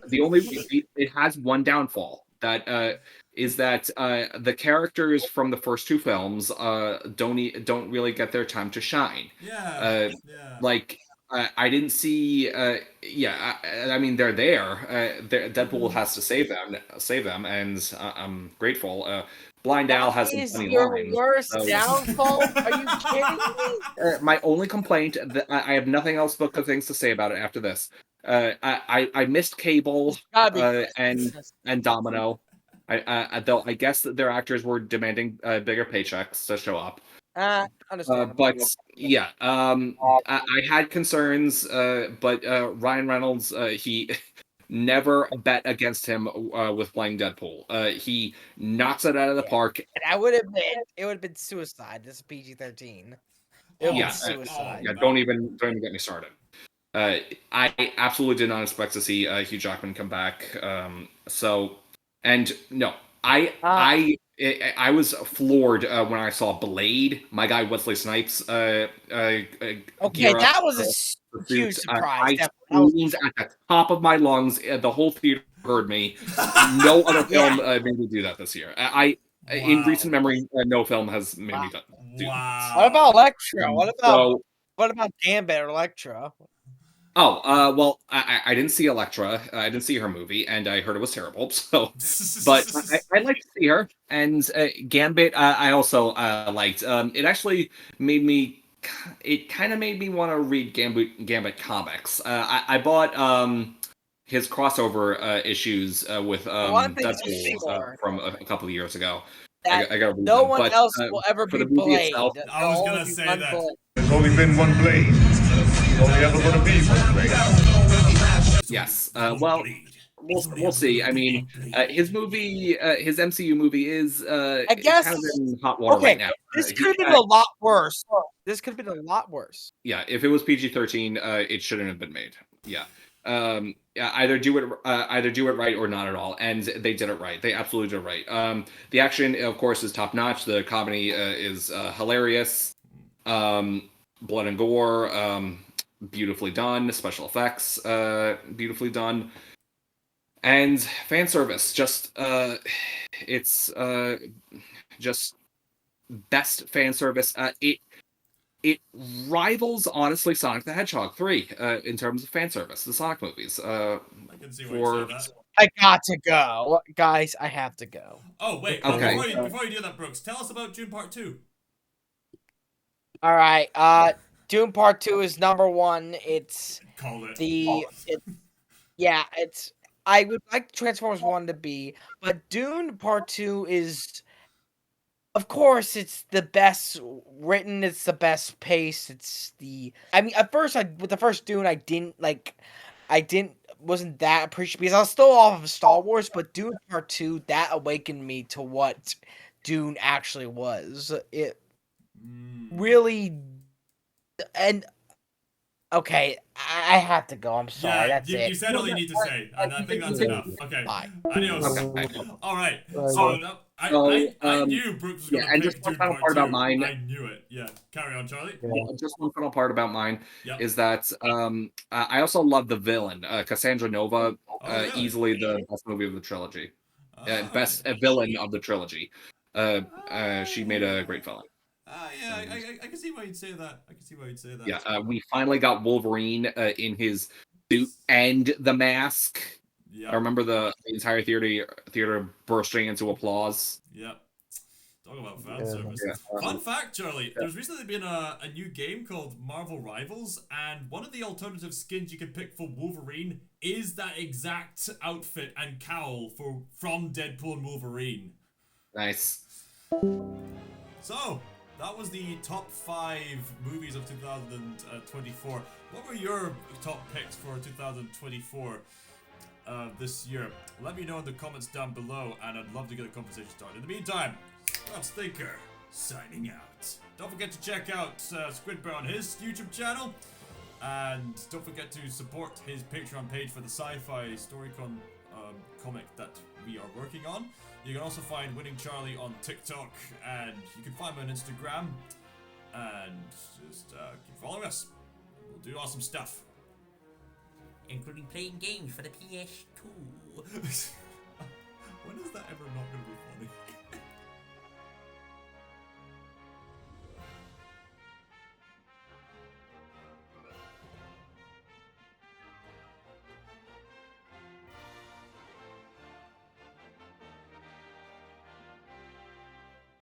it has one downfall that is that the characters from the first two films don't really get their time to shine. Yeah. Like I didn't see. I mean they're there. Deadpool has to save them, and I'm grateful. Blind Al has some Is funny your lines. worst so- downfall? Are you kidding me? My only complaint that I have nothing else but good things to say about it after this. I missed Cable Gotta be and Domino. Though I guess that their actors were demanding bigger paychecks to show up. Understandable. But yeah, I had concerns, but Ryan Reynolds, he never bet against him with playing Deadpool. He knocks it out of the park. And I would admit, it would have been suicide. This is PG-13. It would Yeah, be suicide. Yeah, don't even get me started. I absolutely did not expect to see Hugh Jackman come back. And no, I was floored when I saw Blade, my guy Wesley Snipes. Okay, gear up that was for a the huge suit. surprise. I screamed at the top of my lungs. The whole theater heard me. No other film made me do that this year. In recent memory, no film has made me do that. What about Electra? So, What about Gambit or Electra? well, I didn't see Electra. I didn't see her movie, and I heard it was terrible. So, but I'd like to see her. And Gambit, I also liked. It actually made me. It kind of made me want to read Gambit comics. I bought his crossover issues with Deadpool from a couple of years ago. I gotta read No them. one But, else will ever for be the movie Blade. itself, I was gonna say that. There's only been one Blade. There's only ever going to be one Blade. yes. Well, we'll see. I mean, his movie, his MCU movie is I guess kind of in hot water right now. This could have been a lot worse. This could have been a lot worse. Yeah, if it was PG-13, it shouldn't have been made. Yeah. Either do it right or not at all, and they did it right. They absolutely did it right. The action, of course, is top notch. The comedy is hilarious. Blood and gore, beautifully done. Special effects, beautifully done. And fan service, it's just best fan service. It rivals, honestly, Sonic the Hedgehog 3 in terms of fan service. The Sonic movies. I can see why you say that. I got to go, guys. I have to go. Oh wait, Okay. before you do that, Brooks, tell us about June Part 2. All right. Dune Part 2 is number one. It's Call it. it's. I would like Transformers 1 to be, but Dune Part 2 is, of course, it's the best written. It's the best paced. I mean, at first, with the first Dune, wasn't that appreciative because I was still off of Star Wars, but Dune Part 2, that awakened me to what Dune actually was. It really, and okay, I have to go. I'm sorry. That's it. You said all you need to say, and I think that's enough. Okay. Bye. Adios. Okay. All right. So I knew Brooks was going to and pick just one Dune final Part part 2. about mine. I knew it. Yeah. Carry on, Charlie. Just one final part about mine Yep. is that I also love the villain, Cassandra Nova, really? easily the best movie of the trilogy, Ah. best villain of the trilogy. She made a great villain. Yeah, I can see why you'd say that. Yeah, we finally got Wolverine in his suit and the mask. Yep. I remember the entire theater bursting into applause. Yep. Talk about fan service. Yeah. Fun fact, Charlie, there's recently been a new game called Marvel Rivals, and one of the alternative skins you can pick for Wolverine is that exact outfit and cowl from Deadpool and Wolverine. Nice. So, that was the top 5 movies of 2024. What were your top picks for 2024 this year? Let me know in the comments down below, and I'd love to get a conversation started. In the meantime, that's Thinker, signing out. Don't forget to check out Squidbear on his YouTube channel, and don't forget to support his Patreon page for the Sci-Fi Storycon comic that we are working on. You can also find Winning Charlie on TikTok, and you can find me on Instagram. And just keep following us. We'll do awesome stuff. Including playing games for the PS2.